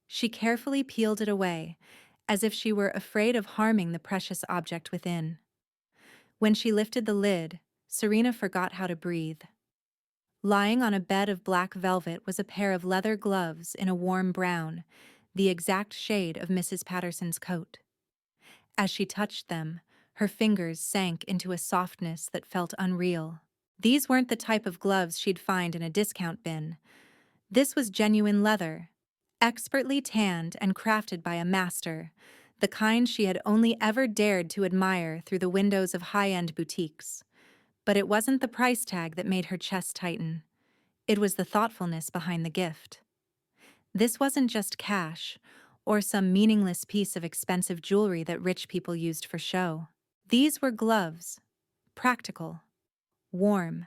She carefully peeled it away, as if she were afraid of harming the precious object within. When she lifted the lid, Serena forgot how to breathe. Lying on a bed of black velvet was a pair of leather gloves in a warm brown, the exact shade of Mrs. Patterson's coat. As she touched them, her fingers sank into a softness that felt unreal. These weren't the type of gloves she'd find in a discount bin. This was genuine leather, expertly tanned and crafted by a master, the kind she had only ever dared to admire through the windows of high-end boutiques. But it wasn't the price tag that made her chest tighten. It was the thoughtfulness behind the gift. This wasn't just cash, or some meaningless piece of expensive jewelry that rich people used for show. These were gloves, practical, warm,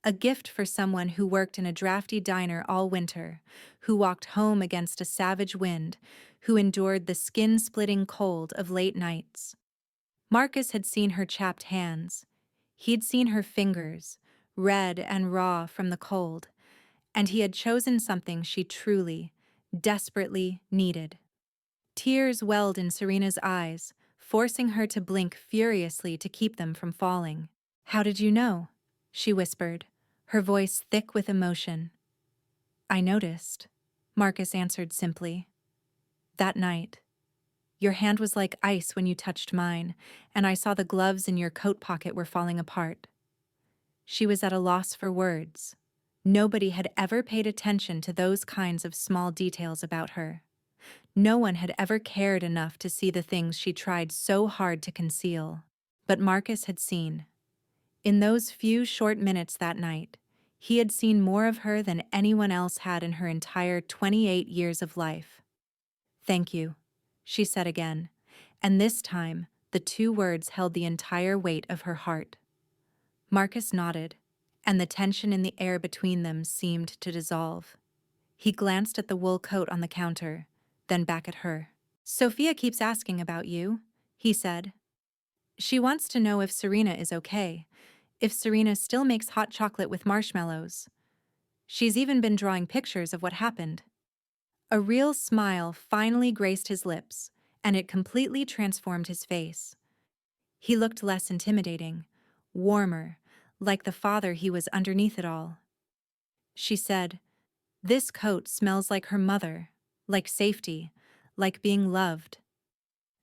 a gift for someone who worked in a drafty diner all winter, who walked home against a savage wind, who endured the skin-splitting cold of late nights. Marcus had seen her chapped hands. He'd seen her fingers, red and raw from the cold, and he had chosen something she truly, desperately needed. Tears welled in Serena's eyes, forcing her to blink furiously to keep them from falling. "How did you know?" she whispered, her voice thick with emotion. "I noticed," Marcus answered simply. "That night. Your hand was like ice when you touched mine, and I saw the gloves in your coat pocket were falling apart." She was at a loss for words. Nobody had ever paid attention to those kinds of small details about her. No one had ever cared enough to see the things she tried so hard to conceal. But Marcus had seen. In those few short minutes that night, he had seen more of her than anyone else had in her entire 28 years of life. "Thank you," she said again, and this time the two words held the entire weight of her heart. Marcus nodded, and the tension in the air between them seemed to dissolve. He glanced at the wool coat on the counter, then back at her. "Sophia keeps asking about you," he said. "She wants to know if Serena is okay, if Serena still makes hot chocolate with marshmallows. She's even been drawing pictures of what happened." A real smile finally graced his lips, and it completely transformed his face. He looked less intimidating, warmer, like the father he was underneath it all. She said, "This coat smells like her mother, like safety, like being loved."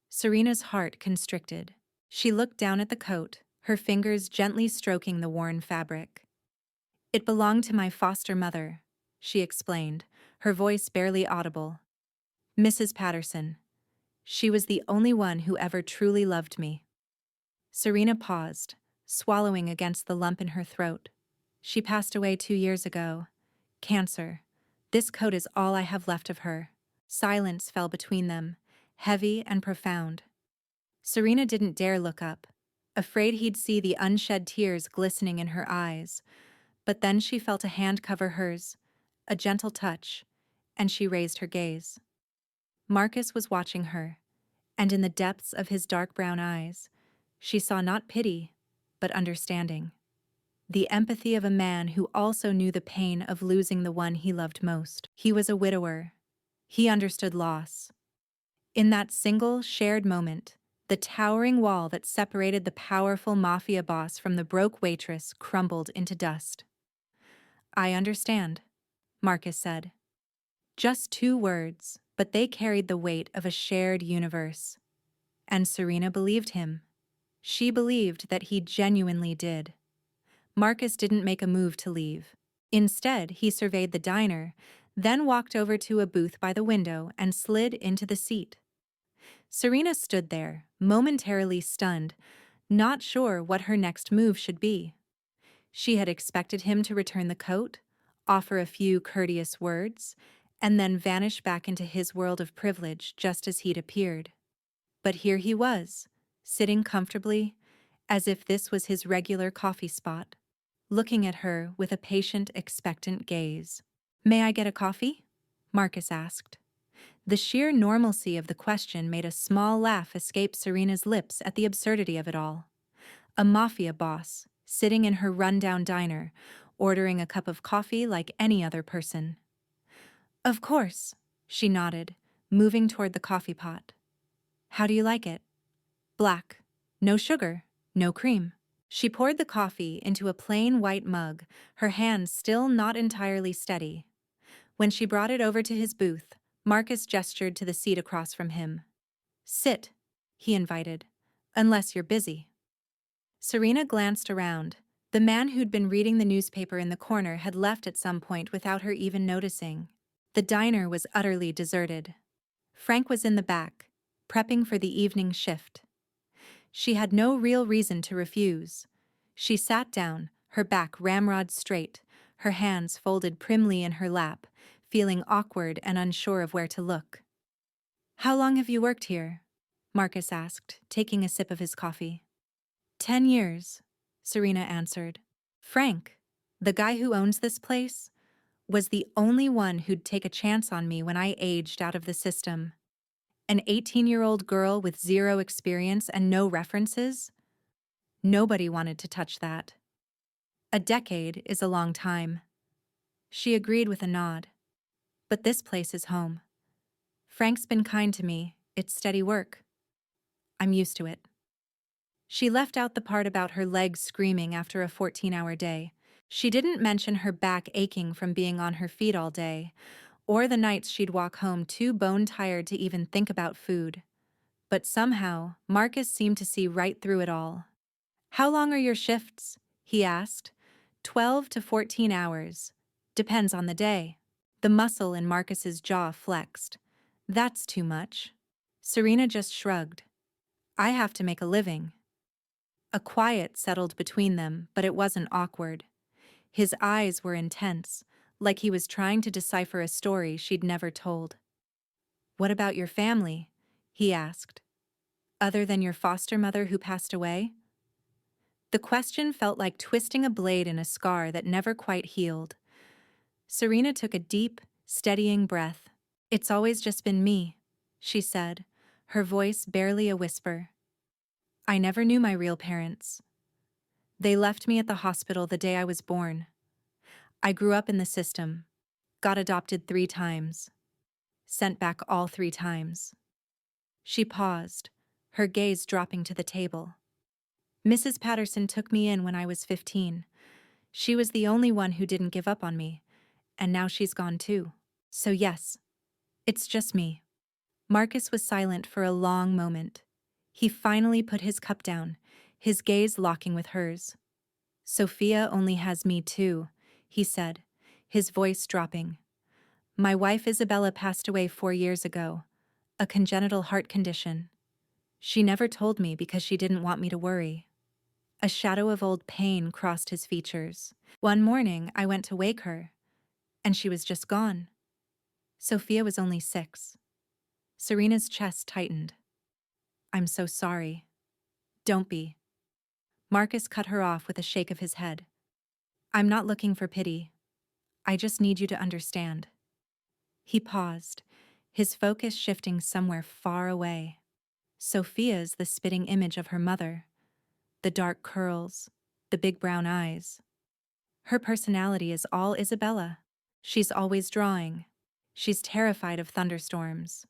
Serena's heart constricted. She looked down at the coat, her fingers gently stroking the worn fabric. "It belonged to my foster mother," she explained, her voice barely audible. "Mrs. Patterson. She was the only one who ever truly loved me." Serena paused, swallowing against the lump in her throat. "She passed away 2 years ago. Cancer. This coat is all I have left of her." Silence fell between them, heavy and profound. Serena didn't dare look up, afraid he'd see the unshed tears glistening in her eyes. But then she felt a hand cover hers, a gentle touch, and she raised her gaze. Marcus was watching her, and in the depths of his dark brown eyes, she saw not pity, but understanding. The empathy of a man who also knew the pain of losing the one he loved most. He was a widower. He understood loss. In that single, shared moment, the towering wall that separated the powerful Mafia boss from the broke waitress crumbled into dust. "I understand," Marcus said. Just 2 words, but they carried the weight of a shared universe. And Serena believed him. She believed that he genuinely did. Marcus didn't make a move to leave. Instead, he surveyed the diner, then walked over to a booth by the window and slid into the seat. Serena stood there, momentarily stunned, not sure what her next move should be. She had expected him to return the coat, offer a few courteous words, and then vanish back into his world of privilege just as he'd appeared. But here he was, sitting comfortably, as if this was his regular coffee spot, looking at her with a patient, expectant gaze. "May I get a coffee?" Marcus asked. The sheer normalcy of the question made a small laugh escape Serena's lips at the absurdity of it all. A Mafia boss, sitting in her rundown diner, ordering a cup of coffee like any other person. "Of course," she nodded, moving toward the coffee pot. "How do you like it?" "Black. No sugar, no cream." She poured the coffee into a plain white mug, her hand still not entirely steady. When she brought it over to his booth, Marcus gestured to the seat across from him. "Sit," he invited, "unless you're busy." Serena glanced around. The man who'd been reading the newspaper in the corner had left at some point without her even noticing. The diner was utterly deserted. Frank was in the back, prepping for the evening shift. She had no real reason to refuse. She sat down, her back ramrod straight, her hands folded primly in her lap, feeling awkward and unsure of where to look. How long have you worked here? Marcus asked, taking a sip of his coffee. 10 years, Serena answered. Frank, the guy who owns this place, was the only one who'd take a chance on me when I aged out of the system. An 18-year-old girl with zero experience and no references? Nobody wanted to touch that. A decade is a long time. She agreed with a nod. But this place is home. Frank's been kind to me. It's steady work. I'm used to it. She left out the part about her legs screaming after a 14-hour day. She didn't mention her back aching from being on her feet all day, or the nights she'd walk home too bone-tired to even think about food. But somehow, Marcus seemed to see right through it all. How long are your shifts? He asked. 12 to 14 hours. Depends on the day. The muscle in Marcus's jaw flexed. That's too much. Serena just shrugged. I have to make a living. A quiet settled between them, but it wasn't awkward. His eyes were intense, like he was trying to decipher a story she'd never told. What about your family? He asked. Other than your foster mother who passed away? The question felt like twisting a blade in a scar that never quite healed. Serena took a deep, steadying breath. It's always just been me, she said, her voice barely a whisper. I never knew my real parents. They left me at the hospital the day I was born. I grew up in the system, got adopted 3 times, sent back all 3 times. She paused, her gaze dropping to the table. Mrs. Patterson took me in when I was 15. She was the only one who didn't give up on me, and now she's gone too. So yes, it's just me. Marcus was silent for a long moment. He finally put his cup down, his gaze locking with hers. Sophia only has me too, he said, his voice dropping. My wife Isabella passed away 4 years ago, a congenital heart condition. She never told me because she didn't want me to worry. A shadow of old pain crossed his features. One morning, I went to wake her, and she was just gone. Sophia was only 6. Serena's chest tightened. I'm so sorry. Don't be. Marcus cut her off with a shake of his head. I'm not looking for pity. I just need you to understand. He paused, his focus shifting somewhere far away. Sophia's the spitting image of her mother. The dark curls, the big brown eyes. Her personality is all Isabella. She's always drawing. She's terrified of thunderstorms.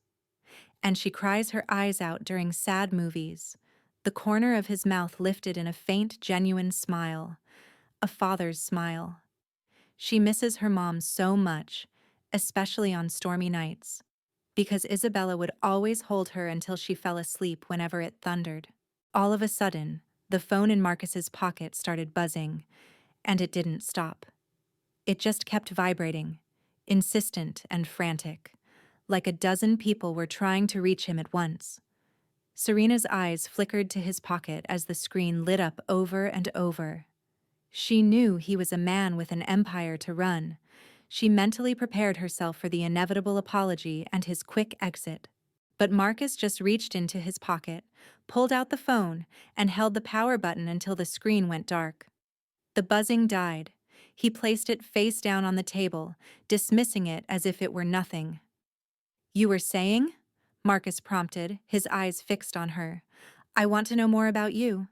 And she cries her eyes out during sad movies, the corner of his mouth lifted in a faint, genuine smile, a father's smile. She misses her mom so much, especially on stormy nights, because Isabella would always hold her until she fell asleep whenever it thundered. All of a sudden, the phone in Marcus's pocket started buzzing, and it didn't stop. It just kept vibrating, insistent and frantic, like a dozen people were trying to reach him at once. Serena's eyes flickered to his pocket as the screen lit up over and over. She knew he was a man with an empire to run. She mentally prepared herself for the inevitable apology and his quick exit. But Marcus just reached into his pocket, pulled out the phone, and held the power button until the screen went dark. The buzzing died. He placed it face down on the table, dismissing it as if it were nothing. You were saying? Marcus prompted, his eyes fixed on her. I want to know more about you.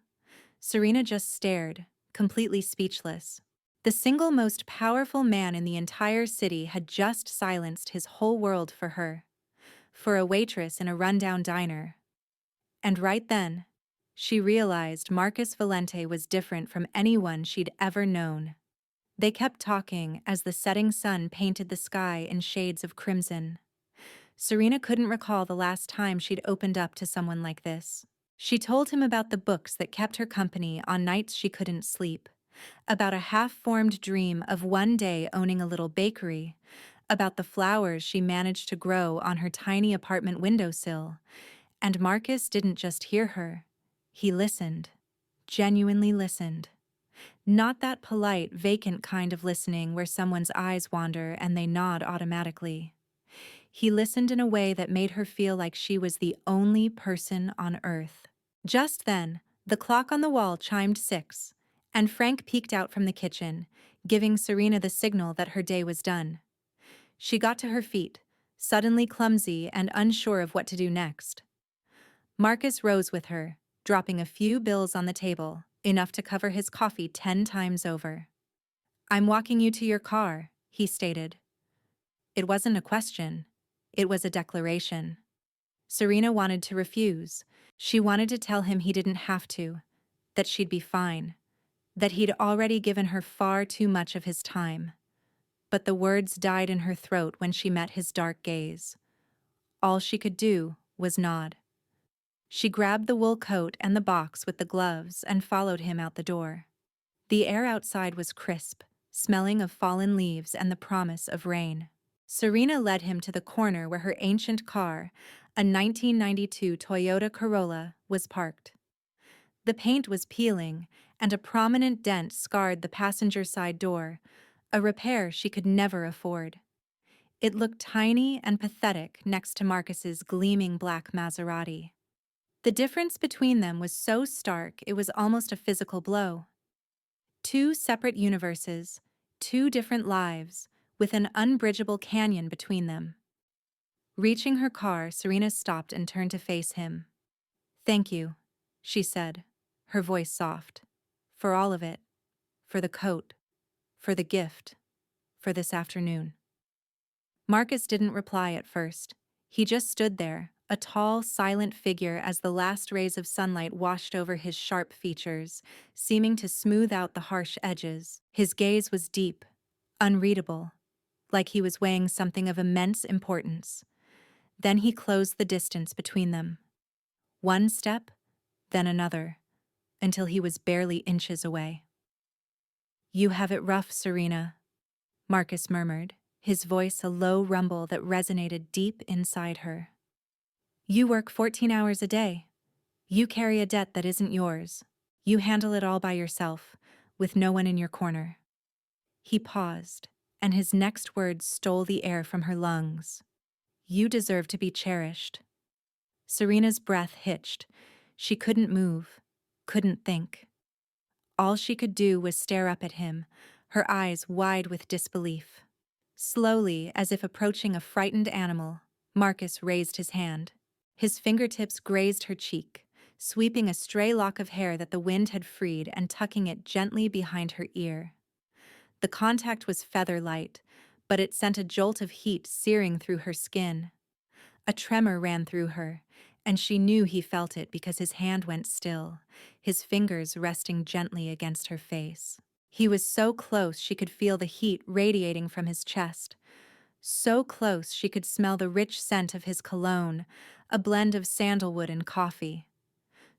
Serena just stared, completely speechless. The single most powerful man in the entire city had just silenced his whole world for her. For a waitress in a rundown diner. And right then, she realized Marcus Valente was different from anyone she'd ever known. They kept talking as the setting sun painted the sky in shades of crimson. Serena couldn't recall the last time she'd opened up to someone like this. She told him about the books that kept her company on nights she couldn't sleep, about a half-formed dream of one day owning a little bakery, about the flowers she managed to grow on her tiny apartment windowsill. And Marcus didn't just hear her. He listened. Genuinely listened. Not that polite, vacant kind of listening where someone's eyes wander and they nod automatically. He listened in a way that made her feel like she was the only person on earth. Just then, the clock on the wall chimed 6, and Frank peeked out from the kitchen, giving Serena the signal that her day was done. She got to her feet, suddenly clumsy and unsure of what to do next. Marcus rose with her, dropping a few bills on the table, enough to cover his coffee 10 times over. "I'm walking you to your car," he stated. It wasn't a question. It was a declaration. Serena wanted to refuse. She wanted to tell him he didn't have to, that she'd be fine, that he'd already given her far too much of his time. But the words died in her throat when she met his dark gaze. All she could do was nod. She grabbed the wool coat and the box with the gloves and followed him out the door. The air outside was crisp, smelling of fallen leaves and the promise of rain. Serena led him to the corner where her ancient car, a 1992 Toyota Corolla, was parked. The paint was peeling, and a prominent dent scarred the passenger side door, a repair she could never afford. It looked tiny and pathetic next to Marcus's gleaming black Maserati. The difference between them was so stark it was almost a physical blow. Two separate universes, two different lives, with an unbridgeable canyon between them. Reaching her car, Serena stopped and turned to face him. "Thank you," she said, her voice soft. "For all of it. For the coat. For the gift. For this afternoon." Marcus didn't reply at first. He just stood there, a tall, silent figure as the last rays of sunlight washed over his sharp features, seeming to smooth out the harsh edges. His gaze was deep, unreadable, like he was weighing something of immense importance. Then he closed the distance between them. One step, then another, until he was barely inches away. "You have it rough, Serena," Marcus murmured, his voice a low rumble that resonated deep inside her. "You work 14 hours a day. You carry a debt that isn't yours. You handle it all by yourself, with no one in your corner." He paused, and his next words stole the air from her lungs. "You deserve to be cherished." Serena's breath hitched. She couldn't move, couldn't think. All she could do was stare up at him, her eyes wide with disbelief. Slowly, as if approaching a frightened animal, Marcus raised his hand. His fingertips grazed her cheek, sweeping a stray lock of hair that the wind had freed and tucking it gently behind her ear. The contact was feather-light, but it sent a jolt of heat searing through her skin. A tremor ran through her, and she knew he felt it because his hand went still, his fingers resting gently against her face. He was so close she could feel the heat radiating from his chest. So close she could smell the rich scent of his cologne, a blend of sandalwood and coffee.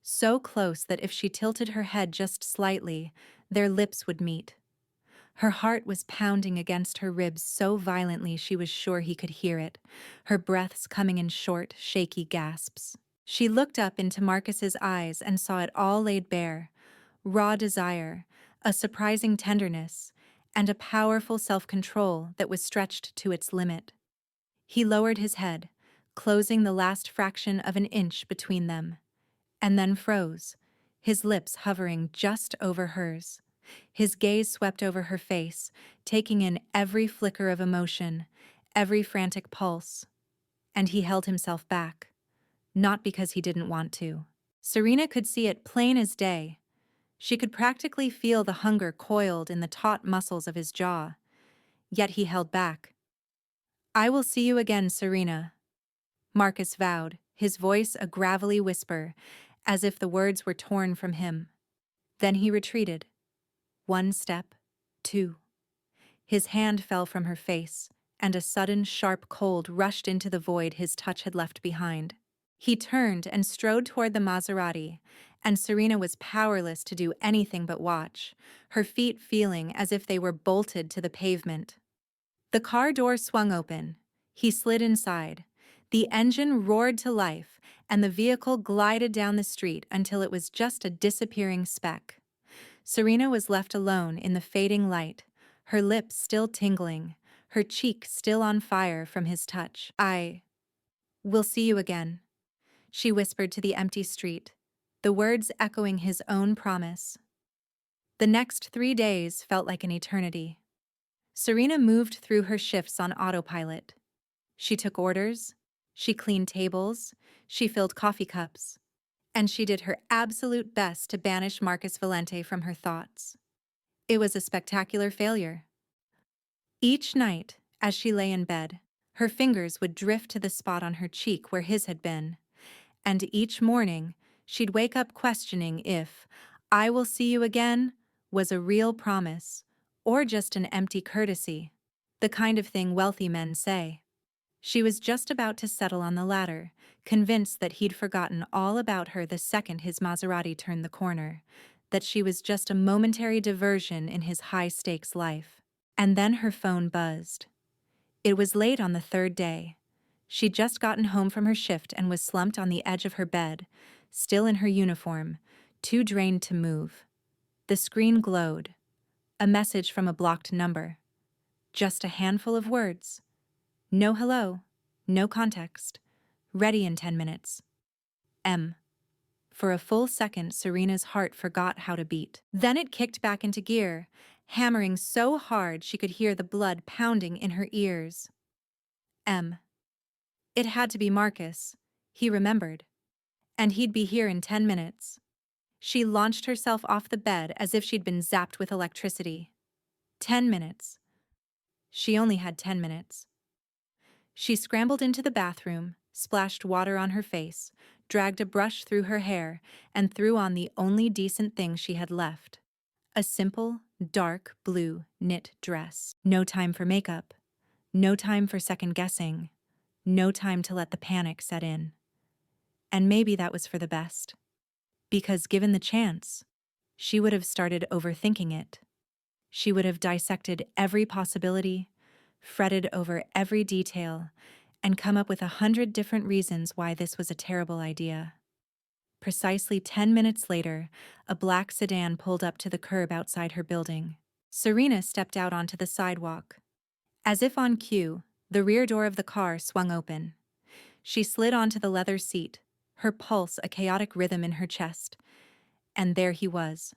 So close that if she tilted her head just slightly, their lips would meet. Her heart was pounding against her ribs so violently she was sure he could hear it, her breaths coming in short, shaky gasps. She looked up into Marcus's eyes and saw it all laid bare: raw desire, a surprising tenderness, and a powerful self-control that was stretched to its limit. He lowered his head, closing the last fraction of an inch between them, and then froze, his lips hovering just over hers. His gaze swept over her face, taking in every flicker of emotion, every frantic pulse. And he held himself back, not because he didn't want to. Serena could see it plain as day. She could practically feel the hunger coiled in the taut muscles of his jaw. Yet he held back. "I will see you again, Serena," Marcus vowed, his voice a gravelly whisper, as if the words were torn from him. Then he retreated. One step, two. His hand fell from her face, and a sudden sharp cold rushed into the void his touch had left behind. He turned and strode toward the Maserati, and Serena was powerless to do anything but watch, her feet feeling as if they were bolted to the pavement. The car door swung open. He slid inside. The engine roared to life, and the vehicle glided down the street until it was just a disappearing speck. Serena was left alone in the fading light, her lips still tingling, her cheek still on fire from his touch. "I will see you again," she whispered to the empty street, the words echoing his own promise. The next 3 days felt like an eternity. Serena moved through her shifts on autopilot. She took orders, she cleaned tables, she filled coffee cups, and she did her absolute best to banish Marcus Valente from her thoughts. It was a spectacular failure. Each night, as she lay in bed, her fingers would drift to the spot on her cheek where his had been, and each morning, she'd wake up questioning if "I will see you again" was a real promise, or just an empty courtesy, the kind of thing wealthy men say. She was just about to settle on the latter, convinced that he'd forgotten all about her the second his Maserati turned the corner, that she was just a momentary diversion in his high-stakes life. And then her phone buzzed. It was late on the third day. She'd just gotten home from her shift and was slumped on the edge of her bed, still in her uniform, too drained to move. The screen glowed. A message from a blocked number. Just a handful of words. No hello, no context. Ready in 10 minutes. M. For a full second, Serena's heart forgot how to beat. Then it kicked back into gear, hammering so hard she could hear the blood pounding in her ears. M. It had to be Marcus, he remembered. And he'd be here in 10 minutes. She launched herself off the bed as if she'd been zapped with electricity. 10 minutes. She only had 10 minutes. She scrambled into the bathroom, splashed water on her face, dragged a brush through her hair, and threw on the only decent thing she had left. A simple, dark blue knit dress. No time for makeup. No time for second-guessing. No time to let the panic set in. And maybe that was for the best. Because given the chance, she would have started overthinking it. She would have dissected every possibility, fretted over every detail, and come up with 100 different reasons why this was a terrible idea. Precisely 10 minutes later, a black sedan pulled up to the curb outside her building. Serena stepped out onto the sidewalk. As if on cue, the rear door of the car swung open. She slid onto the leather seat, her pulse a chaotic rhythm in her chest. And there he was.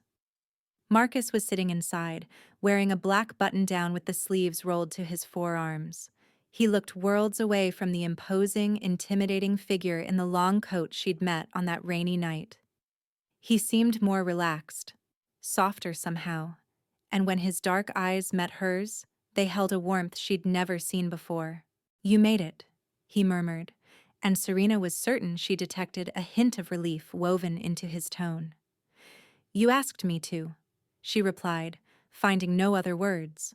Marcus was sitting inside, wearing a black button-down with the sleeves rolled to his forearms. He looked worlds away from the imposing, intimidating figure in the long coat she'd met on that rainy night. He seemed more relaxed, softer somehow, and when his dark eyes met hers, they held a warmth she'd never seen before. "You made it," he murmured, and Serena was certain she detected a hint of relief woven into his tone. "You asked me to," she replied, finding no other words.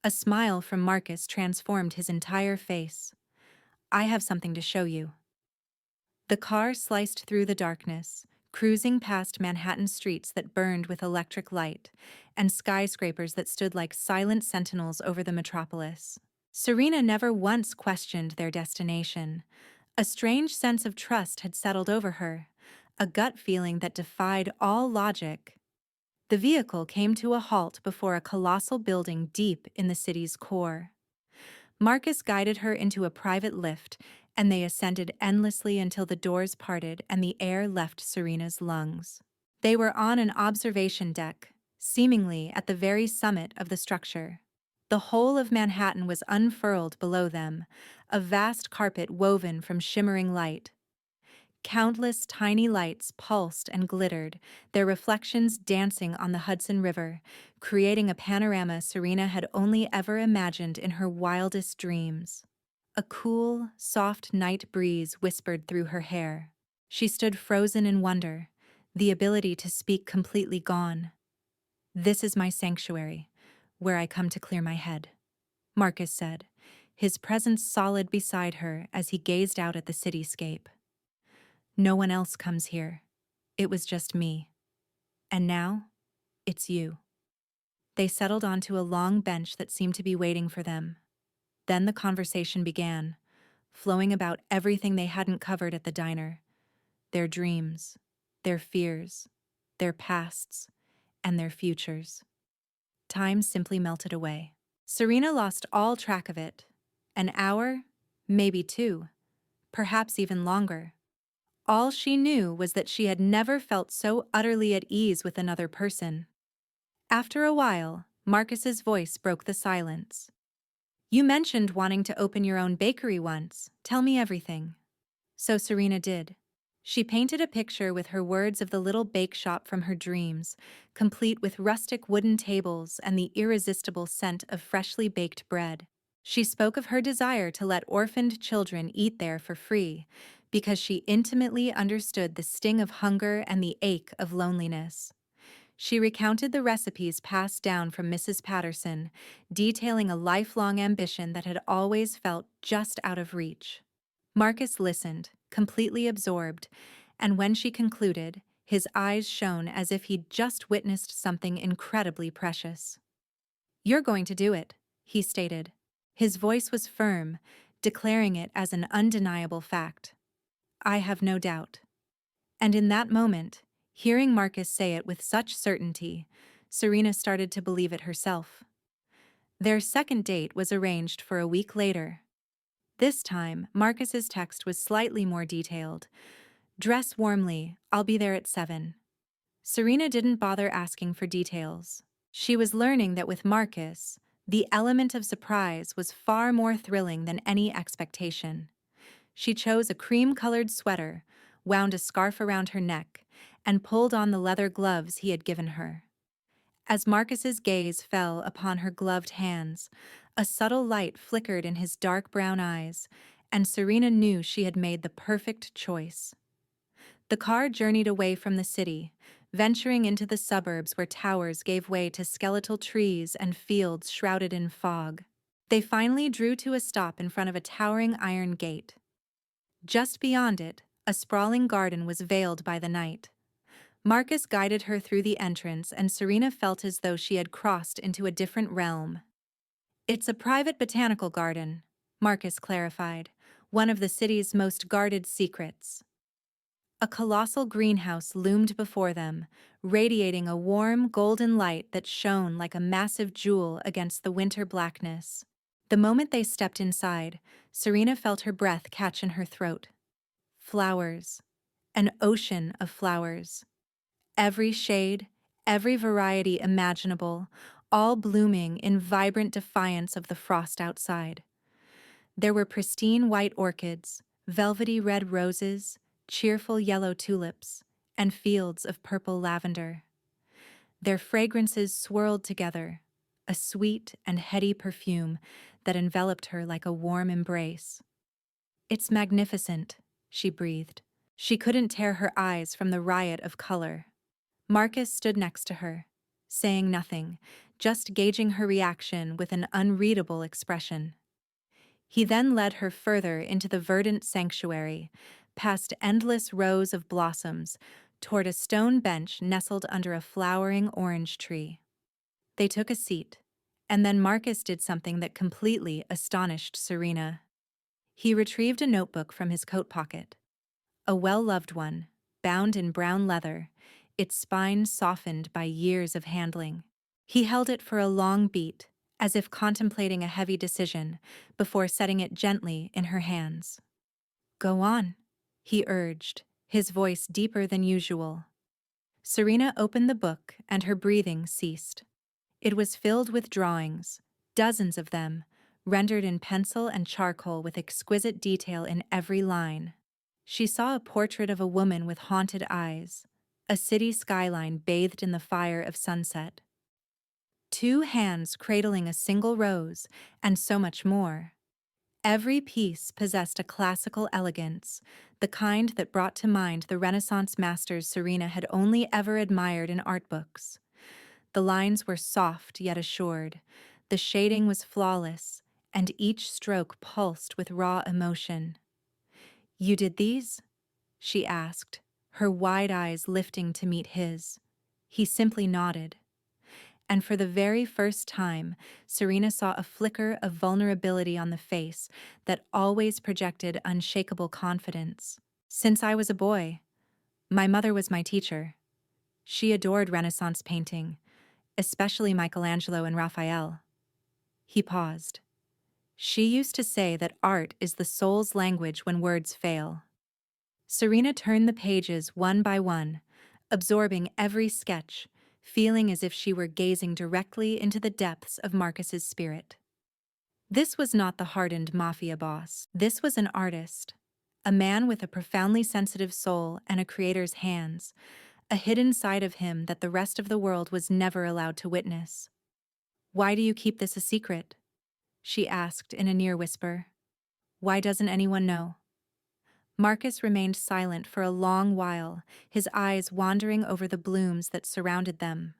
A smile from Marcus transformed his entire face. "I have something to show you." The car sliced through the darkness, cruising past Manhattan streets that burned with electric light, and skyscrapers that stood like silent sentinels over the metropolis. Serena never once questioned their destination. A strange sense of trust had settled over her, a gut feeling that defied all logic. The vehicle came to a halt before a colossal building deep in the city's core. Marcus guided her into a private lift, and they ascended endlessly until the doors parted and the air left Serena's lungs. They were on an observation deck, seemingly at the very summit of the structure. The whole of Manhattan was unfurled below them, a vast carpet woven from shimmering light. Countless tiny lights pulsed and glittered, their reflections dancing on the Hudson River, creating a panorama Serena had only ever imagined in her wildest dreams. A cool, soft night breeze whispered through her hair. She stood frozen in wonder, the ability to speak completely gone. "This is my sanctuary, where I come to clear my head," Marcus said, his presence solid beside her as he gazed out at the cityscape. "No one else comes here. It was just me. And now, it's you." They settled onto a long bench that seemed to be waiting for them. Then the conversation began, flowing about everything they hadn't covered at the diner. Their dreams, their fears, their pasts, and their futures. Time simply melted away. Serena lost all track of it. An hour, maybe two, perhaps even longer. All she knew was that she had never felt so utterly at ease with another person. After a while, Marcus's voice broke the silence. "You mentioned wanting to open your own bakery once. Tell me everything." So Serena did. She painted a picture with her words of the little bake shop from her dreams, complete with rustic wooden tables and the irresistible scent of freshly baked bread. She spoke of her desire to let orphaned children eat there for free, because she intimately understood the sting of hunger and the ache of loneliness. She recounted the recipes passed down from Mrs. Patterson, detailing a lifelong ambition that had always felt just out of reach. Marcus listened, completely absorbed, and when she concluded, his eyes shone as if he'd just witnessed something incredibly precious. "You're going to do it," he stated. His voice was firm, declaring it as an undeniable fact. "I have no doubt." And in that moment, hearing Marcus say it with such certainty, Serena started to believe it herself. Their second date was arranged for a week later. This time, Marcus's text was slightly more detailed. "Dress warmly, I'll be there at 7." Serena didn't bother asking for details. She was learning that with Marcus, the element of surprise was far more thrilling than any expectation. She chose a cream-colored sweater, wound a scarf around her neck, and pulled on the leather gloves he had given her. As Marcus's gaze fell upon her gloved hands, a subtle light flickered in his dark brown eyes, and Serena knew she had made the perfect choice. The car journeyed away from the city, venturing into the suburbs where towers gave way to skeletal trees and fields shrouded in fog. They finally drew to a stop in front of a towering iron gate. Just beyond it, a sprawling garden was veiled by the night. Marcus guided her through the entrance, and Serena felt as though she had crossed into a different realm. "It's a private botanical garden," Marcus clarified, "one of the city's most guarded secrets." A colossal greenhouse loomed before them, radiating a warm, golden light that shone like a massive jewel against the winter blackness. The moment they stepped inside, Serena felt her breath catch in her throat. Flowers. An ocean of flowers. Every shade, every variety imaginable, all blooming in vibrant defiance of the frost outside. There were pristine white orchids, velvety red roses, cheerful yellow tulips, and fields of purple lavender. Their fragrances swirled together, a sweet and heady perfume that enveloped her like a warm embrace. "It's magnificent," she breathed. She couldn't tear her eyes from the riot of color. Marcus stood next to her, saying nothing, just gauging her reaction with an unreadable expression. He then led her further into the verdant sanctuary, past endless rows of blossoms, toward a stone bench nestled under a flowering orange tree. They took a seat, and then Marcus did something that completely astonished Serena. He retrieved a notebook from his coat pocket. A well-loved one, bound in brown leather, its spine softened by years of handling. He held it for a long beat, as if contemplating a heavy decision, before setting it gently in her hands. "Go on," he urged, his voice deeper than usual. Serena opened the book and her breathing ceased. It was filled with drawings, dozens of them, rendered in pencil and charcoal with exquisite detail in every line. She saw a portrait of a woman with haunted eyes, a city skyline bathed in the fire of sunset. Two hands cradling a single rose, and so much more. Every piece possessed a classical elegance, the kind that brought to mind the Renaissance masters Serena had only ever admired in art books. The lines were soft yet assured, the shading was flawless, and each stroke pulsed with raw emotion. "You did these?" she asked, her wide eyes lifting to meet his. He simply nodded. And for the very first time, Serena saw a flicker of vulnerability on the face that always projected unshakable confidence. "Since I was a boy. My mother was my teacher. She adored Renaissance painting, especially Michelangelo and Raphael." He paused. She used to say that art is the soul's language when words fail. Serena turned the pages one by one, absorbing every sketch, feeling as if she were gazing directly into the depths of Marcus's spirit. This was not the hardened mafia boss. This was an artist, a man with a profoundly sensitive soul and a creator's hands, a hidden side of him that the rest of the world was never allowed to witness. "Why do you keep this a secret?" she asked in a near whisper. "Why doesn't anyone know?" Marcus remained silent for a long while, his eyes wandering over the blooms that surrounded them.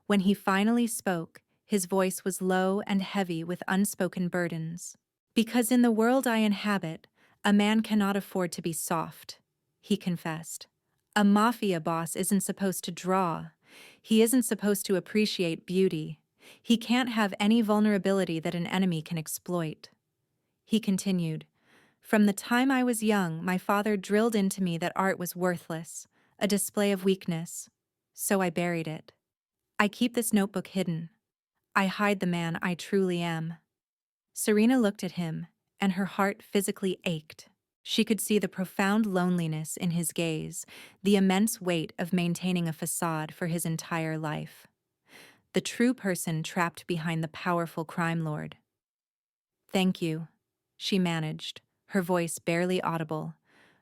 When he finally spoke, his voice was low and heavy with unspoken burdens. "Because in the world I inhabit, a man cannot afford to be soft," he confessed. "A mafia boss isn't supposed to draw. He isn't supposed to appreciate beauty. He can't have any vulnerability that an enemy can exploit." He continued, "From the time I was young, my father drilled into me that art was worthless, a display of weakness. So I buried it. I keep this notebook hidden. I hide the man I truly am." Serena looked at him, and her heart physically ached. She could see the profound loneliness in his gaze, the immense weight of maintaining a facade for his entire life. The true person trapped behind the powerful crime lord. "Thank you," she managed, her voice barely audible,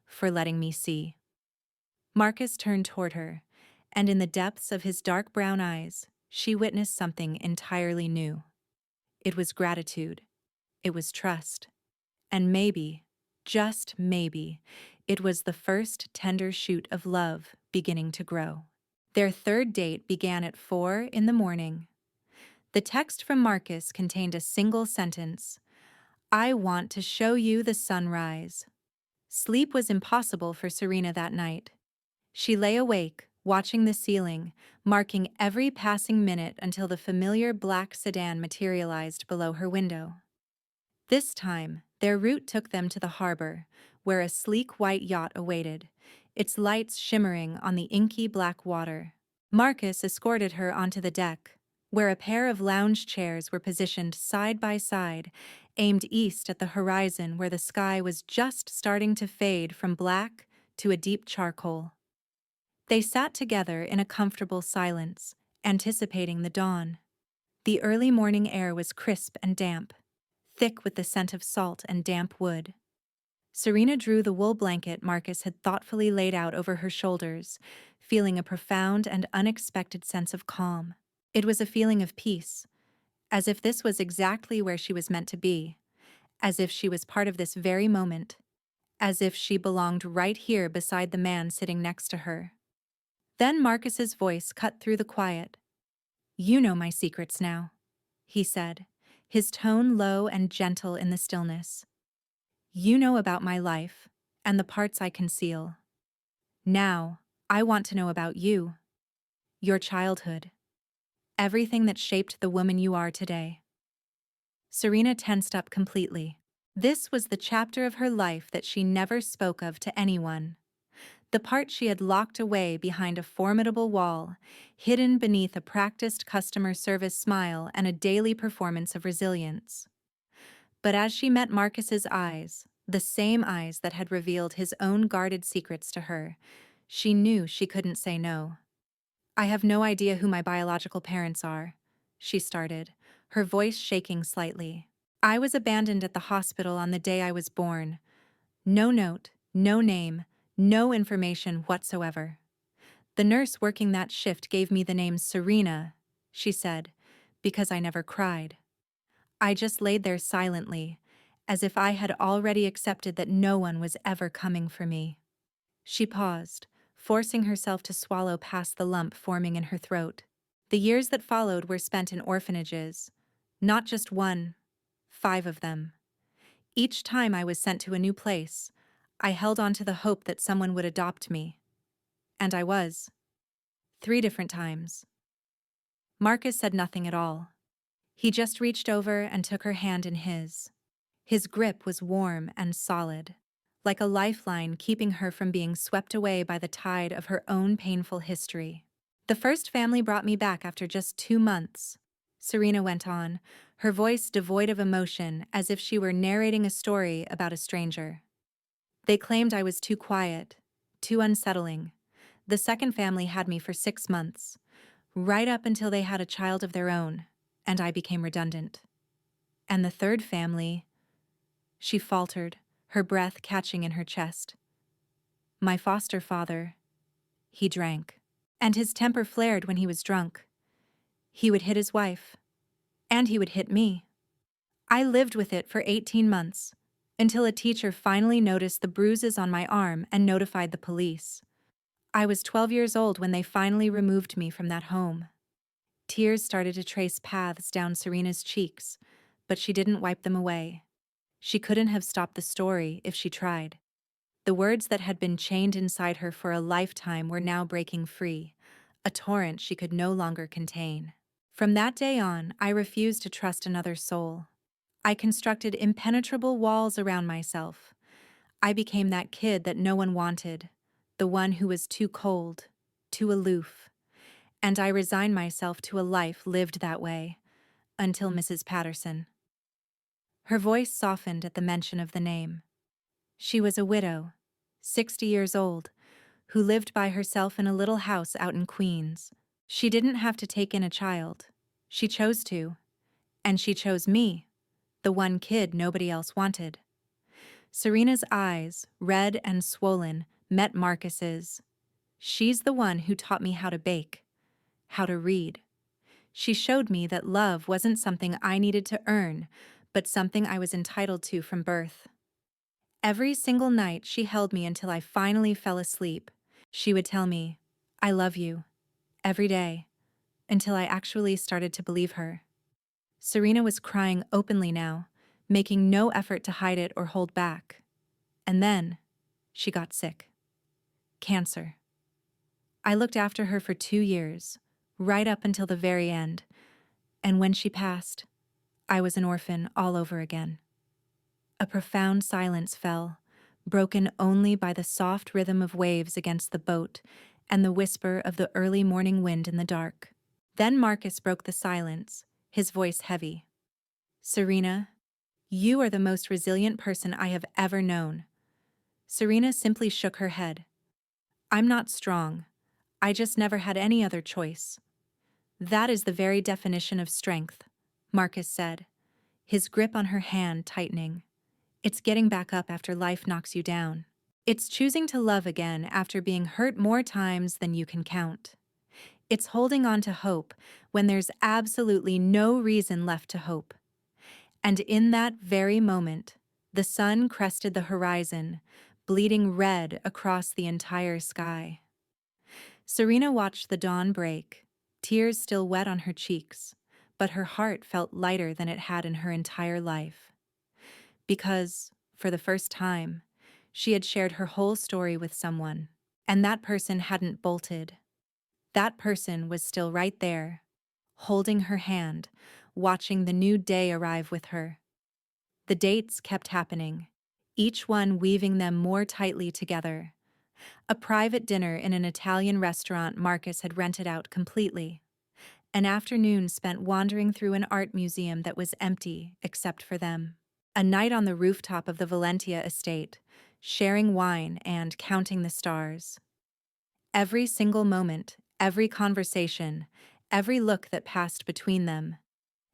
"for letting me see." Marcus turned toward her, and in the depths of his dark brown eyes, she witnessed something entirely new. It was gratitude. It was trust. And maybe, just maybe, it was the first tender shoot of love beginning to grow. Their third date began at 4 in the morning. The text from Marcus contained a single sentence: "I want to show you the sunrise." Sleep was impossible for Serena that night. She lay awake, watching the ceiling, marking every passing minute until the familiar black sedan materialized below her window. This time, their route took them to the harbor, where a sleek white yacht awaited, its lights shimmering on the inky black water. Marcus escorted her onto the deck, where a pair of lounge chairs were positioned side by side, aimed east at the horizon where the sky was just starting to fade from black to a deep charcoal. They sat together in a comfortable silence, anticipating the dawn. The early morning air was crisp and damp, thick with the scent of salt and damp wood. Serena drew the wool blanket Marcus had thoughtfully laid out over her shoulders, feeling a profound and unexpected sense of calm. It was a feeling of peace, as if this was exactly where she was meant to be, as if she was part of this very moment, as if she belonged right here beside the man sitting next to her. Then Marcus's voice cut through the quiet. "You know my secrets now," he said, his tone low and gentle in the stillness. "You know about my life, and the parts I conceal. Now, I want to know about you, your childhood, everything that shaped the woman you are today." Serena tensed up completely. This was the chapter of her life that she never spoke of to anyone. The part she had locked away behind a formidable wall, hidden beneath a practiced customer service smile and a daily performance of resilience. But as she met Marcus's eyes, the same eyes that had revealed his own guarded secrets to her, she knew she couldn't say no. "I have no idea who my biological parents are," she started, her voice shaking slightly. "I was abandoned at the hospital on the day I was born. No note, no name, no information whatsoever. The nurse working that shift gave me the name Serena," she said, "because I never cried. I just laid there silently, as if I had already accepted that no one was ever coming for me." She paused, forcing herself to swallow past the lump forming in her throat. The years that followed were spent in orphanages. Not just one, 5 of them. Each time I was sent to a new place, I held on to the hope that someone would adopt me. And I was. 3 different times. Marcus said nothing at all. He just reached over and took her hand in his. His grip was warm and solid, like a lifeline keeping her from being swept away by the tide of her own painful history. "The first family brought me back after just 2 months. Serena went on, her voice devoid of emotion as if she were narrating a story about a stranger. They claimed I was too quiet, too unsettling. The second family had me for 6 months, right up until they had a child of their own, and I became redundant. And the third family, she faltered, her breath catching in her chest. My foster father, he drank. And his temper flared when he was drunk. He would hit his wife. And he would hit me. I lived with it for 18 months, until a teacher finally noticed the bruises on my arm and notified the police. I was 12 years old when they finally removed me from that home. Tears started to trace paths down Serena's cheeks, but she didn't wipe them away. She couldn't have stopped the story if she tried. The words that had been chained inside her for a lifetime were now breaking free, a torrent she could no longer contain. From that day on, I refused to trust another soul. I constructed impenetrable walls around myself. I became that kid that no one wanted, the one who was too cold, too aloof. And I resigned myself to a life lived that way, until Mrs. Patterson. Her voice softened at the mention of the name. She was a widow, 60 years old, who lived by herself in a little house out in Queens. She didn't have to take in a child. She chose to. And she chose me, the one kid nobody else wanted. Serena's eyes, red and swollen, met Marcus's. She's the one who taught me how to bake, how to read. She showed me that love wasn't something I needed to earn, but something I was entitled to from birth. Every single night she held me until I finally fell asleep. She would tell me, "I love you," every day, until I actually started to believe her. Serena was crying openly now, making no effort to hide it or hold back. And then, she got sick. Cancer. I looked after her for 2 years, right up until the very end, and when she passed, I was an orphan all over again. A profound silence fell, broken only by the soft rhythm of waves against the boat and the whisper of the early morning wind in the dark. Then Marcus broke the silence, his voice heavy. "Serena, you are the most resilient person I have ever known." Serena simply shook her head. "I'm not strong. I just never had any other choice." "That is the very definition of strength," Marcus said, his grip on her hand tightening. "It's getting back up after life knocks you down. It's choosing to love again after being hurt more times than you can count. It's holding on to hope when there's absolutely no reason left to hope." And in that very moment, the sun crested the horizon, bleeding red across the entire sky. Serena watched the dawn break, tears still wet on her cheeks, but her heart felt lighter than it had in her entire life. Because, for the first time, she had shared her whole story with someone, and that person hadn't bolted. That person was still right there, holding her hand, watching the new day arrive with her. The dates kept happening, each one weaving them more tightly together. A private dinner in an Italian restaurant Marcus had rented out completely. An afternoon spent wandering through an art museum that was empty except for them. A night on the rooftop of the Valentia estate, sharing wine and counting the stars. Every single moment, every conversation, every look that passed between them.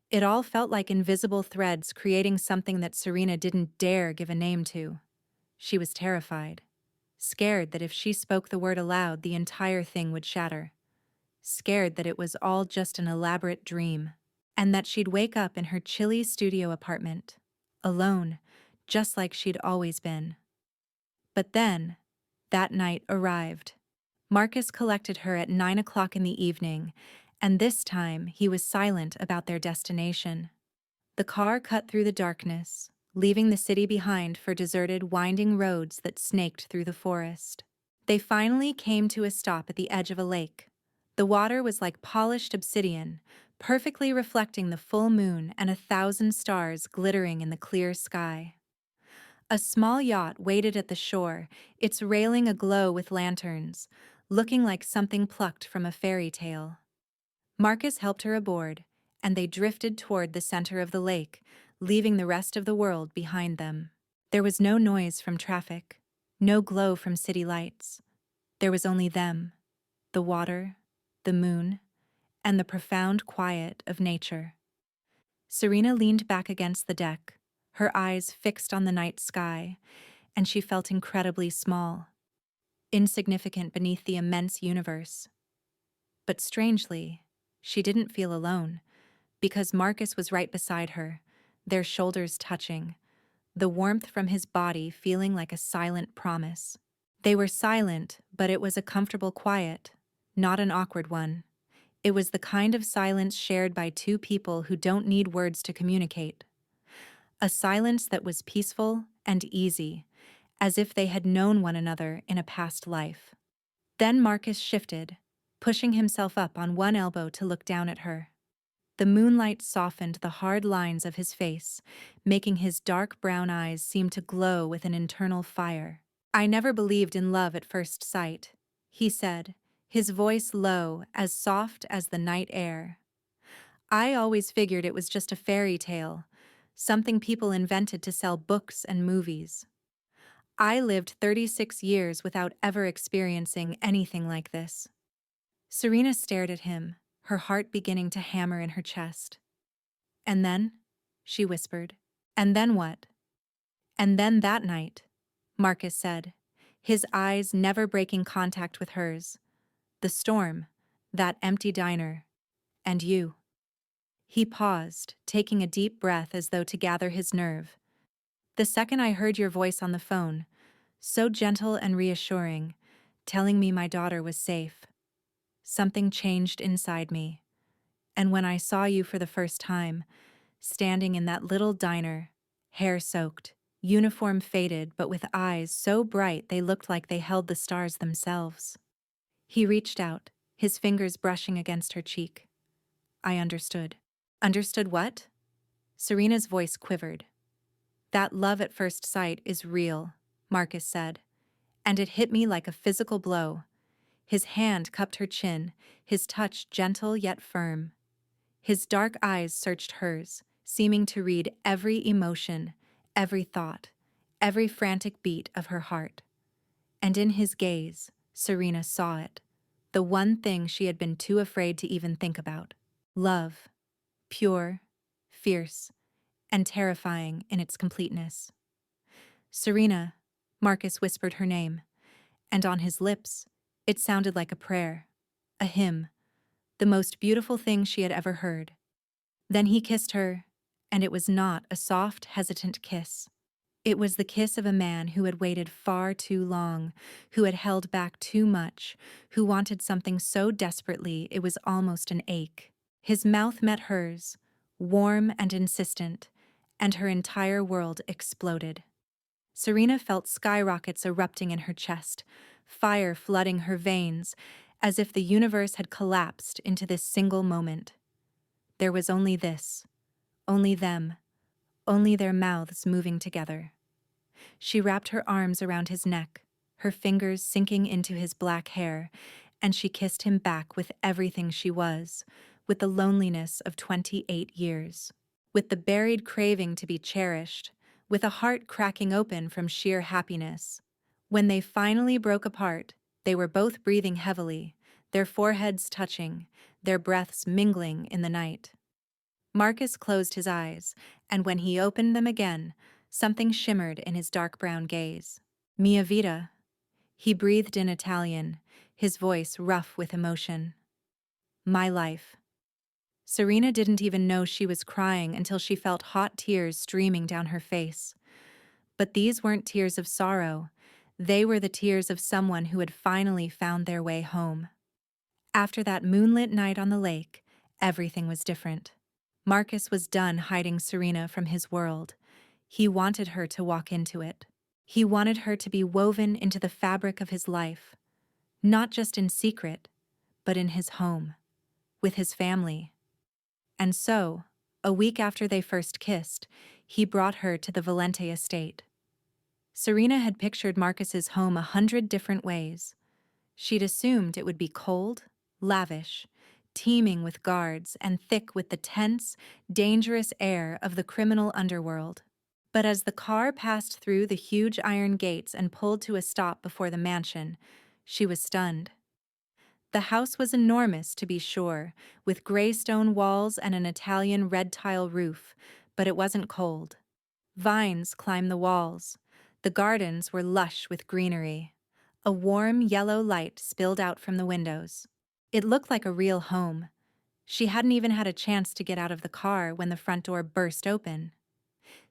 It all felt like invisible threads creating something that Serena didn't dare give a name to. She was terrified. Scared that if she spoke the word aloud, the entire thing would shatter. Scared that it was all just an elaborate dream, and that she'd wake up in her chilly studio apartment, alone, just like she'd always been. But then, that night arrived. Marcus collected her at 9 o'clock in the evening, and this time he was silent about their destination. The car cut through the darkness, leaving the city behind for deserted, winding roads that snaked through the forest. They finally came to a stop at the edge of a lake. The water was like polished obsidian, perfectly reflecting the full moon and 1,000 stars glittering in the clear sky. A small yacht waited at the shore, its railing aglow with lanterns, looking like something plucked from a fairy tale. Marcus helped her aboard, and they drifted toward the center of the lake, leaving the rest of the world behind them. There was no noise from traffic, no glow from city lights. There was only them, the water, the moon, and the profound quiet of nature. Serena leaned back against the deck, her eyes fixed on the night sky, and she felt incredibly small, insignificant beneath the immense universe. But strangely, she didn't feel alone, because Marcus was right beside her, their shoulders touching, the warmth from his body feeling like a silent promise. They were silent, but it was a comfortable quiet, not an awkward one. It was the kind of silence shared by two people who don't need words to communicate. A silence that was peaceful and easy, as if they had known one another in a past life. Then Marcus shifted, pushing himself up on one elbow to look down at her. The moonlight softened the hard lines of his face, making his dark brown eyes seem to glow with an internal fire. "I never believed in love at first sight," he said, his voice low, as soft as the night air. "I always figured it was just a fairy tale, something people invented to sell books and movies. I lived 36 years without ever experiencing anything like this." Serena stared at him, her heart beginning to hammer in her chest. "And then?" she whispered. "And then what?" "And then that night," Marcus said, his eyes never breaking contact with hers. "The storm, that empty diner, and you." He paused, taking a deep breath as though to gather his nerve. "The second I heard your voice on the phone, so gentle and reassuring, telling me my daughter was safe, something changed inside me. And when I saw you for the first time, standing in that little diner, hair soaked, uniform faded but with eyes so bright they looked like they held the stars themselves." He reached out, his fingers brushing against her cheek. "I understood." "Understood what?" Serena's voice quivered. "That love at first sight is real," Marcus said, "and it hit me like a physical blow." His hand cupped her chin, his touch gentle yet firm. His dark eyes searched hers, seeming to read every emotion, every thought, every frantic beat of her heart. And in his gaze, Serena saw it, the one thing she had been too afraid to even think about. Love, pure, fierce, and terrifying in its completeness. "Serena," Marcus whispered her name, and on his lips, it sounded like a prayer, a hymn, the most beautiful thing she had ever heard. Then he kissed her, and it was not a soft, hesitant kiss. It was the kiss of a man who had waited far too long, who had held back too much, who wanted something so desperately it was almost an ache. His mouth met hers, warm and insistent, and her entire world exploded. Serena felt skyrockets erupting in her chest, fire flooding her veins, as if the universe had collapsed into this single moment. There was only this, only them, only their mouths moving together. She wrapped her arms around his neck, her fingers sinking into his black hair, and she kissed him back with everything she was, with the loneliness of 28 years, with the buried craving to be cherished, with a heart cracking open from sheer happiness. When they finally broke apart, they were both breathing heavily, their foreheads touching, their breaths mingling in the night. Marcus closed his eyes, and when he opened them again, something shimmered in his dark brown gaze. "Mia vita," he breathed in Italian, his voice rough with emotion. "My life." Serena didn't even know she was crying until she felt hot tears streaming down her face. But these weren't tears of sorrow. They were the tears of someone who had finally found their way home. After that moonlit night on the lake, everything was different. Marcus was done hiding Serena from his world. He wanted her to walk into it. He wanted her to be woven into the fabric of his life, not just in secret, but in his home, with his family. And so, a week after they first kissed, he brought her to the Valente estate. Serena had pictured Marcus's home 100 different ways. She'd assumed it would be cold, lavish, teeming with guards and thick with the tense, dangerous air of the criminal underworld. But as the car passed through the huge iron gates and pulled to a stop before the mansion, she was stunned. The house was enormous, to be sure, with gray stone walls and an Italian red tile roof, but it wasn't cold. Vines climbed the walls. The gardens were lush with greenery. A warm yellow light spilled out from the windows. It looked like a real home. She hadn't even had a chance to get out of the car when the front door burst open.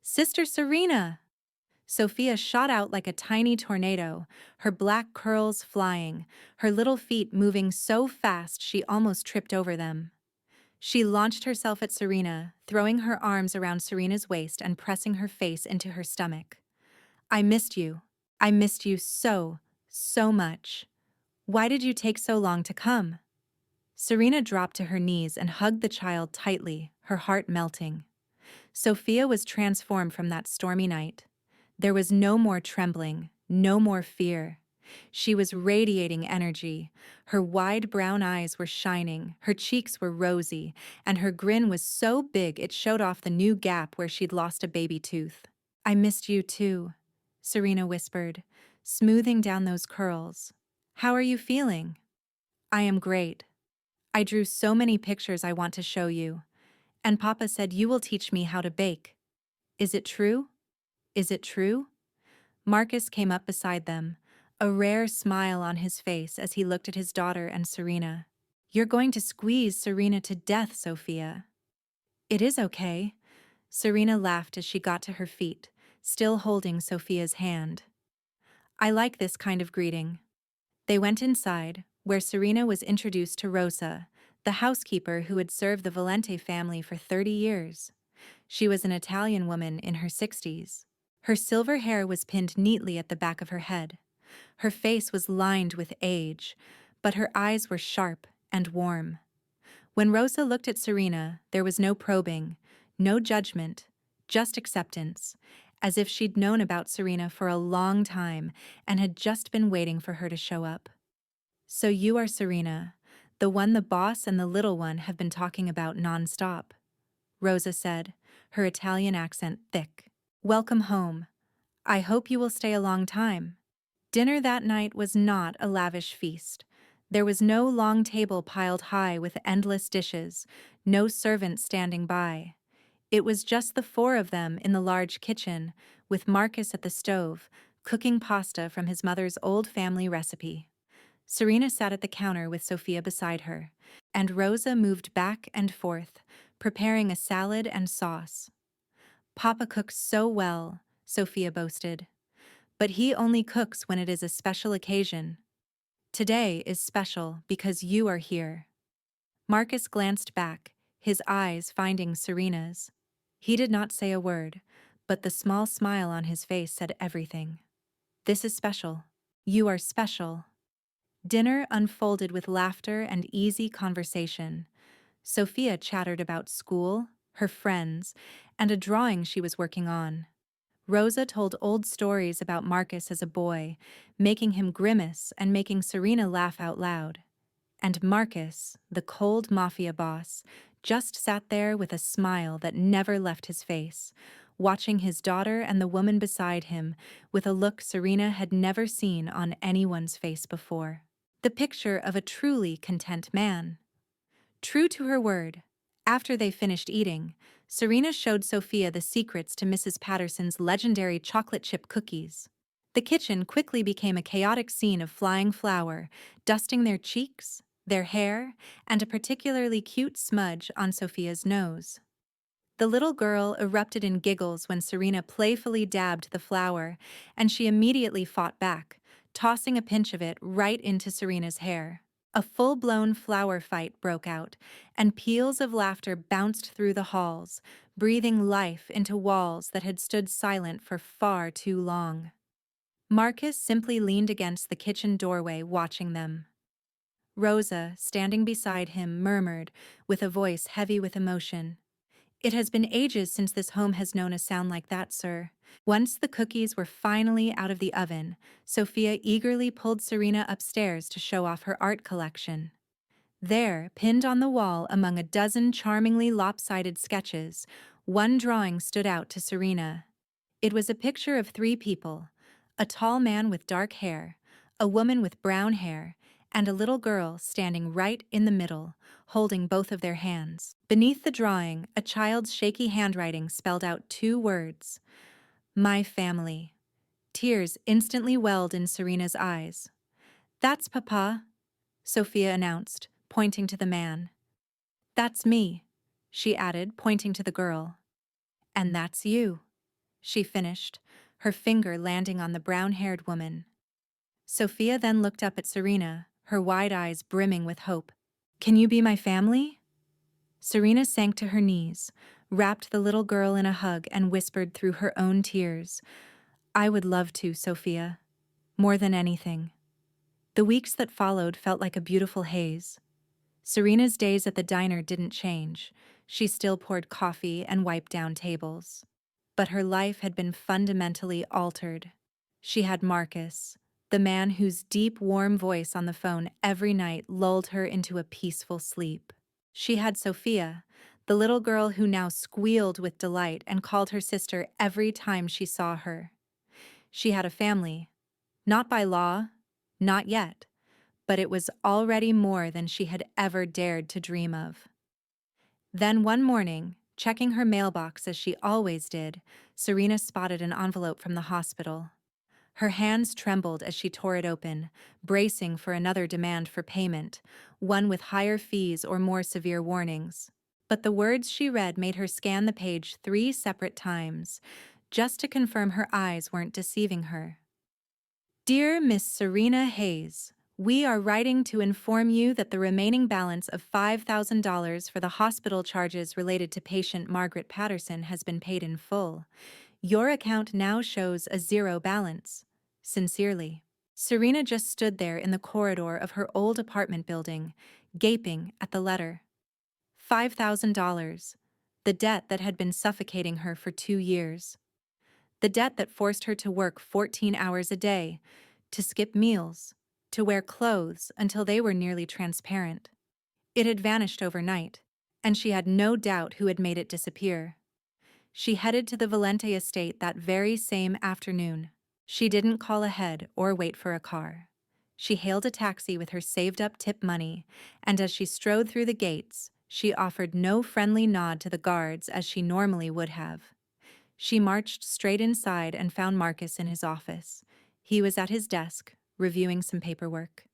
"Sister Serena!" Sophia shot out like a tiny tornado, her black curls flying, her little feet moving so fast she almost tripped over them. She launched herself at Serena, throwing her arms around Serena's waist and pressing her face into her stomach. "I missed you. I missed you so, so much. Why did you take so long to come?" Serena dropped to her knees and hugged the child tightly, her heart melting. Sophia was transformed from that stormy night. There was no more trembling, no more fear. She was radiating energy. Her wide brown eyes were shining, her cheeks were rosy, and her grin was so big it showed off the new gap where she'd lost a baby tooth. "I missed you too," Serena whispered, smoothing down those curls. "How are you feeling?" "I am great. I drew so many pictures I want to show you. And Papa said you will teach me how to bake. Is it true? Is it true?" Marcus came up beside them, a rare smile on his face as he looked at his daughter and Serena. "You're going to squeeze Serena to death, Sophia." "It is okay." Serena laughed as she got to her feet, still holding Sophia's hand. "I like this kind of greeting." They went inside, where Serena was introduced to Rosa, the housekeeper who had served the Valente family for 30 years. She was an Italian woman in her 60s. Her silver hair was pinned neatly at the back of her head. Her face was lined with age, but her eyes were sharp and warm. When Rosa looked at Serena, there was no probing, no judgment, just acceptance, as if she'd known about Serena for a long time and had just been waiting for her to show up. "So you are Serena, the one the boss and the little one have been talking about nonstop," Rosa said, her Italian accent thick. "Welcome home. I hope you will stay a long time." Dinner that night was not a lavish feast. There was no long table piled high with endless dishes, no servant standing by. It was just the four of them in the large kitchen, with Marcus at the stove, cooking pasta from his mother's old family recipe. Serena sat at the counter with Sophia beside her, and Rosa moved back and forth, preparing a salad and sauce. "Papa cooks so well," Sophia boasted. "But he only cooks when it is a special occasion. Today is special because you are here." Marcus glanced back, his eyes finding Serena's. He did not say a word, but the small smile on his face said everything. "This is special. You are special." Dinner unfolded with laughter and easy conversation. Sophia chattered about school, her friends, and a drawing she was working on. Rosa told old stories about Marcus as a boy, making him grimace and making Serena laugh out loud. And Marcus, the cold Mafia boss, just sat there with a smile that never left his face, watching his daughter and the woman beside him with a look Serena had never seen on anyone's face before. The picture of a truly content man. True to her word, after they finished eating, Serena showed Sophia the secrets to Mrs. Patterson's legendary chocolate chip cookies. The kitchen quickly became a chaotic scene of flying flour, dusting their cheeks, their hair, and a particularly cute smudge on Sophia's nose. The little girl erupted in giggles when Serena playfully dabbed the flour, and she immediately fought back, tossing a pinch of it right into Serena's hair. A full-blown flower fight broke out, and peals of laughter bounced through the halls, breathing life into walls that had stood silent for far too long. Marcus simply leaned against the kitchen doorway watching them. Rosa, standing beside him, murmured, with a voice heavy with emotion, "It has been ages since this home has known a sound like that, sir." Once the cookies were finally out of the oven, Sophia eagerly pulled Serena upstairs to show off her art collection. There, pinned on the wall among a dozen charmingly lopsided sketches, one drawing stood out to Serena. It was a picture of three people: a tall man with dark hair, a woman with brown hair, and a little girl standing right in the middle, holding both of their hands. Beneath the drawing, a child's shaky handwriting spelled out two words: "My family." Tears instantly welled in Serena's eyes. "That's Papa," Sophia announced, pointing to the man. "That's me," she added, pointing to the girl. "And that's you," she finished, her finger landing on the brown-haired woman. Sophia then looked up at Serena, her wide eyes brimming with hope. "Can you be my family?" Serena sank to her knees, wrapped the little girl in a hug, and whispered through her own tears, "I would love to, Sophia. More than anything." The weeks that followed felt like a beautiful haze. Serena's days at the diner didn't change. She still poured coffee and wiped down tables. But her life had been fundamentally altered. She had Marcus, the man whose deep, warm voice on the phone every night lulled her into a peaceful sleep. She had Sophia, the little girl who now squealed with delight and called her sister every time she saw her. She had a family. Not by law, not yet, but it was already more than she had ever dared to dream of. Then one morning, checking her mailbox as she always did, Serena spotted an envelope from the hospital. Her hands trembled as she tore it open, bracing for another demand for payment, one with higher fees or more severe warnings. But the words she read made her scan the page 3 separate times, just to confirm her eyes weren't deceiving her. "Dear Miss Serena Hayes, we are writing to inform you that the remaining balance of $5,000 for the hospital charges related to patient Margaret Patterson has been paid in full. Your account now shows a zero balance. Sincerely." Serena just stood there in the corridor of her old apartment building, gaping at the letter. $5,000. The debt that had been suffocating her for 2 years. The debt that forced her to work 14 hours a day, to skip meals, to wear clothes until they were nearly transparent. It had vanished overnight, and she had no doubt who had made it disappear. She headed to the Valente estate that very same afternoon. She didn't call ahead or wait for a car. She hailed a taxi with her saved-up tip money, and as she strode through the gates, she offered no friendly nod to the guards as she normally would have. She marched straight inside and found Marcus in his office. He was at his desk, reviewing some paperwork.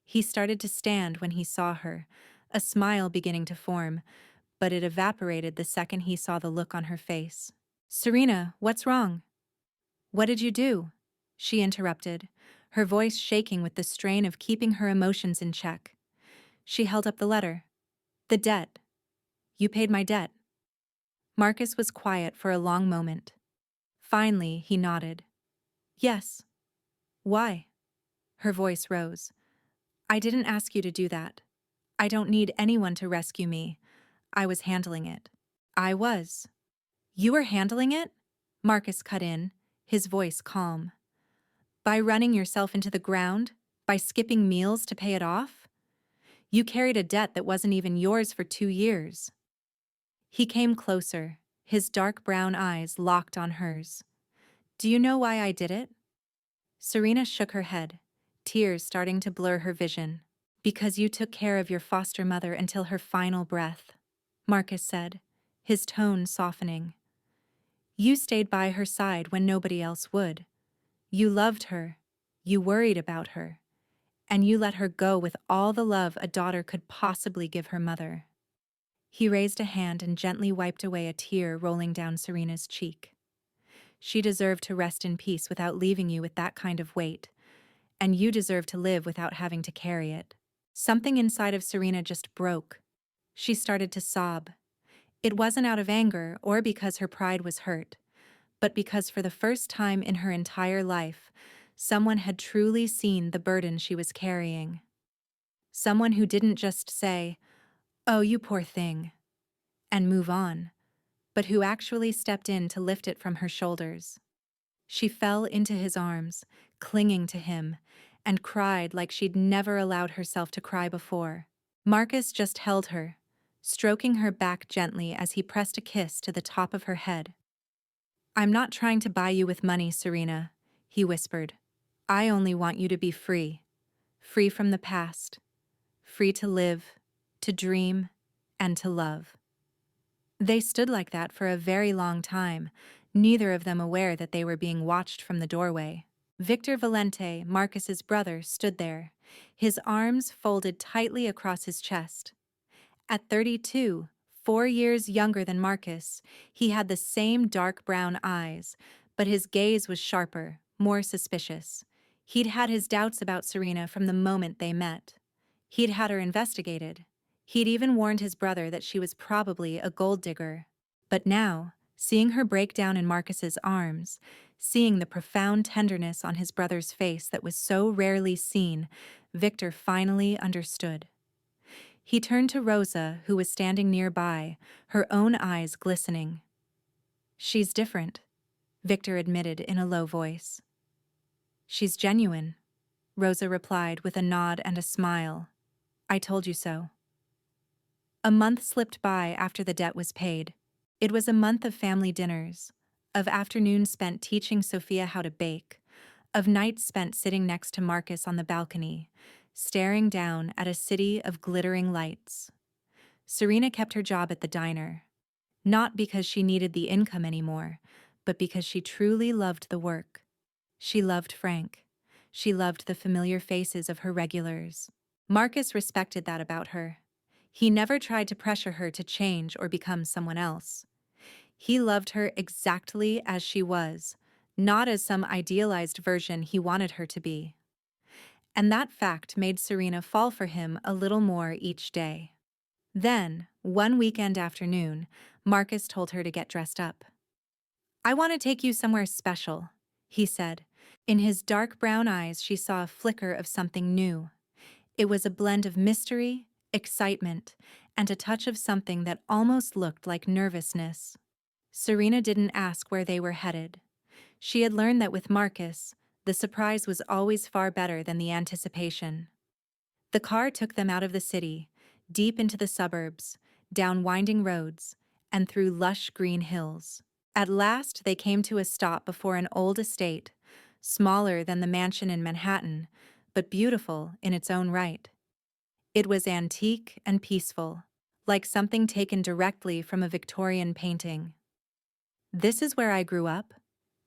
He started to stand when he saw her, a smile beginning to form, but it evaporated the second he saw the look on her face. "Serena, what's wrong?" "What did you do?" she interrupted, her voice shaking with the strain of keeping her emotions in check. She held up the letter. "The debt. You paid my debt." Marcus was quiet for a long moment. Finally, he nodded. "Yes." "Why?" Her voice rose. "I didn't ask you to do that. I don't need anyone to rescue me. I was handling it." "I was." "You were handling it?" Marcus cut in, his voice calm. "By running yourself into the ground? By skipping meals to pay it off? You carried a debt that wasn't even yours for 2 years." He came closer, his dark brown eyes locked on hers. "Do you know why I did it?" Serena shook her head, tears starting to blur her vision. "Because you took care of your foster mother until her final breath," Marcus said, his tone softening. "You stayed by her side when nobody else would. You loved her, you worried about her, and you let her go with all the love a daughter could possibly give her mother." He raised a hand and gently wiped away a tear rolling down Serena's cheek. "She deserved to rest in peace without leaving you with that kind of weight, and you deserve to live without having to carry it." Something inside of Serena just broke. She started to sob. It wasn't out of anger or because her pride was hurt, but because for the first time in her entire life, someone had truly seen the burden she was carrying. Someone who didn't just say, "Oh, you poor thing," and move on, but who actually stepped in to lift it from her shoulders. She fell into his arms, clinging to him, and cried like she'd never allowed herself to cry before. Marcus just held her, stroking her back gently as he pressed a kiss to the top of her head. "I'm not trying to buy you with money, Serena," he whispered. "I only want you to be free. Free from the past. Free to live, to dream, and to love." They stood like that for a very long time, neither of them aware that they were being watched from the doorway. Victor Valente, Marcus's brother, stood there, his arms folded tightly across his chest. At 32, 4 years younger than Marcus, he had the same dark brown eyes, but his gaze was sharper, more suspicious. He'd had his doubts about Serena from the moment they met. He'd had her investigated. He'd even warned his brother that she was probably a gold digger. But now, seeing her break down in Marcus's arms, seeing the profound tenderness on his brother's face that was so rarely seen, Victor finally understood. He turned to Rosa, who was standing nearby, her own eyes glistening. "She's different," Victor admitted in a low voice. "She's genuine," Rosa replied with a nod and a smile. "I told you so." A month slipped by after the debt was paid. It was a month of family dinners, of afternoons spent teaching Sophia how to bake, of nights spent sitting next to Marcus on the balcony, staring down at a city of glittering lights. Serena kept her job at the diner, not because she needed the income anymore, but because she truly loved the work. She loved Frank. She loved the familiar faces of her regulars. Marcus respected that about her. He never tried to pressure her to change or become someone else. He loved her exactly as she was, not as some idealized version he wanted her to be. And that fact made Serena fall for him a little more each day. Then, one weekend afternoon, Marcus told her to get dressed up. "I want to take you somewhere special," he said. In his dark brown eyes she saw a flicker of something new. It was a blend of mystery, excitement, and a touch of something that almost looked like nervousness. Serena didn't ask where they were headed. She had learned that with Marcus, the surprise was always far better than the anticipation. The car took them out of the city, deep into the suburbs, down winding roads, and through lush green hills. At last they came to a stop before an old estate, smaller than the mansion in Manhattan, but beautiful in its own right. It was antique and peaceful, like something taken directly from a Victorian painting. "This is where I grew up,"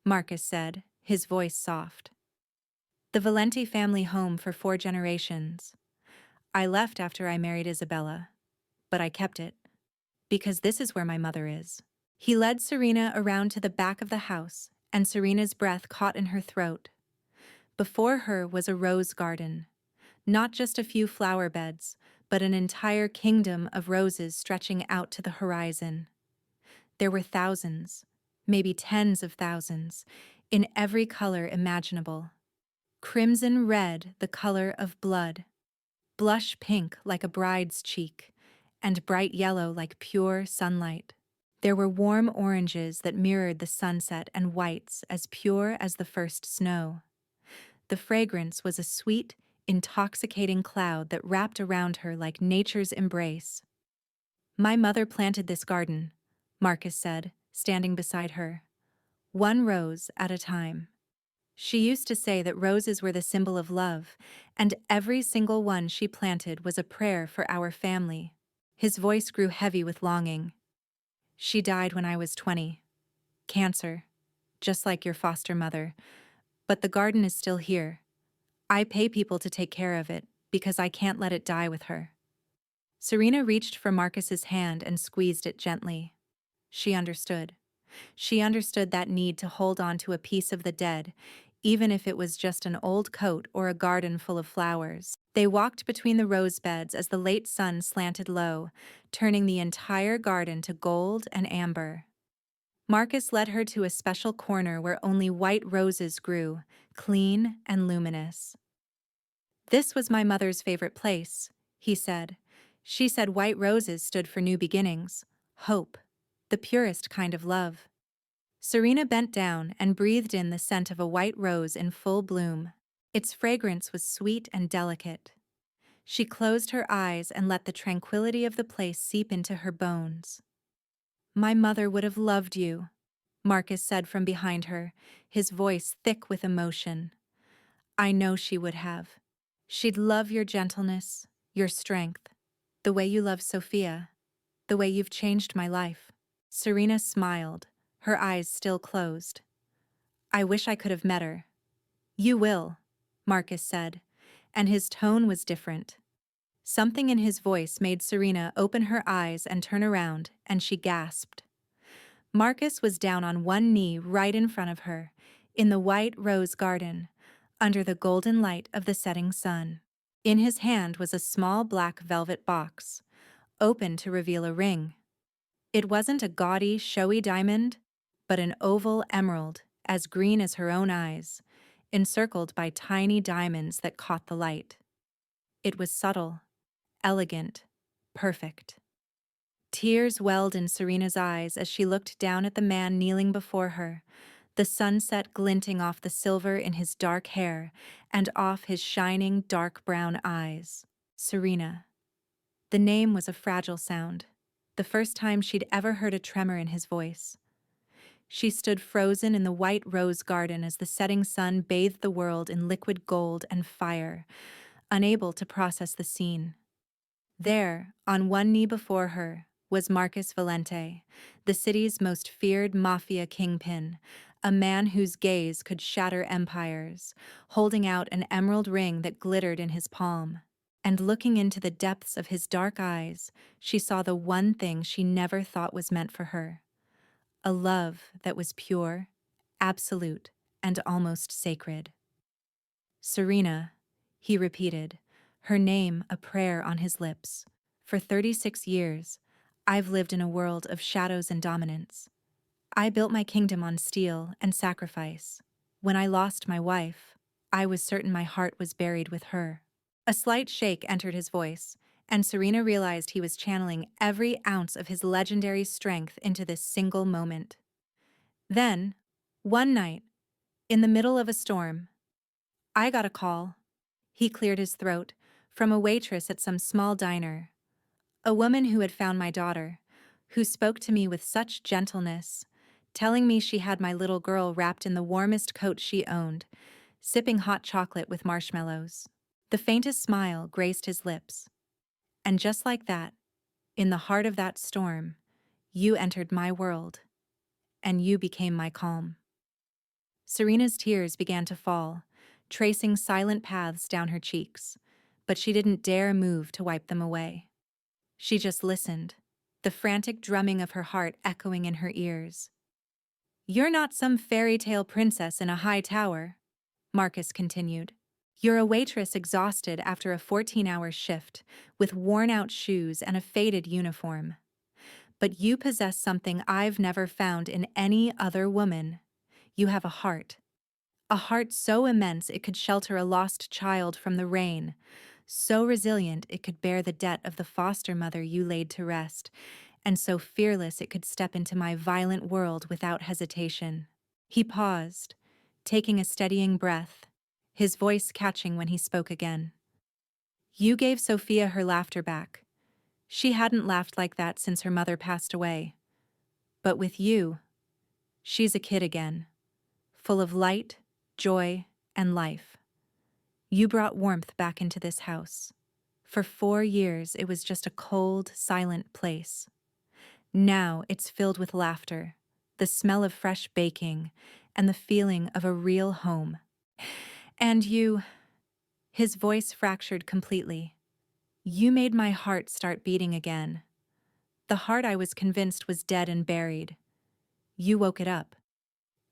Marcus said, his voice soft. "The Valenti family home for 4 generations. I left after I married Isabella, but I kept it, because this is where my mother is." He led Serena around to the back of the house, and Serena's breath caught in her throat. Before her was a rose garden, not just a few flower beds, but an entire kingdom of roses stretching out to the horizon. There were thousands, maybe tens of thousands, in every color imaginable. Crimson red, the color of blood, blush pink like a bride's cheek, and bright yellow like pure sunlight. There were warm oranges that mirrored the sunset and whites as pure as the first snow. The fragrance was a sweet, intoxicating cloud that wrapped around her like nature's embrace. "My mother planted this garden," Marcus said, standing beside her. "One rose at a time. She used to say that roses were the symbol of love, and every single one she planted was a prayer for our family." His voice grew heavy with longing. "She died when I was 20. Cancer, just like your foster mother. But the garden is still here. I pay people to take care of it because I can't let it die with her." Serena reached for Marcus's hand and squeezed it gently. She understood. She understood that need to hold on to a piece of the dead, even if it was just an old coat or a garden full of flowers. They walked between the rose beds as the late sun slanted low, turning the entire garden to gold and amber. Marcus led her to a special corner where only white roses grew, clean and luminous. "This was my mother's favorite place," he said. "She said white roses stood for new beginnings, hope, the purest kind of love." Serena bent down and breathed in the scent of a white rose in full bloom. Its fragrance was sweet and delicate. She closed her eyes and let the tranquility of the place seep into her bones. "My mother would have loved you," Marcus said from behind her, his voice thick with emotion. "I know she would have. She'd love your gentleness, your strength, the way you love Sophia, the way you've changed my life." Serena smiled, her eyes still closed. "I wish I could have met her." "You will," Marcus said, and his tone was different. Something in his voice made Serena open her eyes and turn around, and she gasped. Marcus was down on one knee right in front of her, in the white rose garden, under the golden light of the setting sun. In his hand was a small black velvet box, open to reveal a ring. It wasn't a gaudy, showy diamond, but an oval emerald, as green as her own eyes, encircled by tiny diamonds that caught the light. It was subtle, elegant, perfect. Tears welled in Serena's eyes as she looked down at the man kneeling before her, the sunset glinting off the silver in his dark hair and off his shining dark brown eyes. Serena. The name was a fragile sound, the first time she'd ever heard a tremor in his voice. She stood frozen in the white rose garden as the setting sun bathed the world in liquid gold and fire, unable to process the scene. There, on one knee before her, was Marcus Valente, the city's most feared Mafia kingpin, a man whose gaze could shatter empires, holding out an emerald ring that glittered in his palm. And looking into the depths of his dark eyes, she saw the one thing she never thought was meant for her. A love that was pure, absolute, and almost sacred. "Serena," he repeated, her name a prayer on his lips. "For 36 years, I've lived in a world of shadows and dominance. I built my kingdom on steel and sacrifice. When I lost my wife, I was certain my heart was buried with her." A slight shake entered his voice, and Serena realized he was channeling every ounce of his legendary strength into this single moment. Then, one night, in the middle of a storm, I got a call. He cleared his throat, from a waitress at some small diner. A woman who had found my daughter, who spoke to me with such gentleness, telling me she had my little girl wrapped in the warmest coat she owned, sipping hot chocolate with marshmallows. The faintest smile graced his lips. And just like that, in the heart of that storm, you entered my world, and you became my calm. Serena's tears began to fall, tracing silent paths down her cheeks, but she didn't dare move to wipe them away. She just listened, the frantic drumming of her heart echoing in her ears. "You're not some fairy tale princess in a high tower," Marcus continued. "You're a waitress exhausted after a 14-hour shift, with worn-out shoes and a faded uniform. But you possess something I've never found in any other woman. You have a heart. A heart so immense it could shelter a lost child from the rain, so resilient it could bear the debt of the foster mother you laid to rest, and so fearless it could step into my violent world without hesitation." He paused, taking a steadying breath, his voice catching when he spoke again. "You gave Sophia her laughter back. She hadn't laughed like that since her mother passed away. But with you, she's a kid again, full of light, joy, and life. You brought warmth back into this house. For 4 years, it was just a cold, silent place. Now it's filled with laughter, the smell of fresh baking, and the feeling of a real home. And you," his voice fractured completely, "you made my heart start beating again. The heart I was convinced was dead and buried. You woke it up.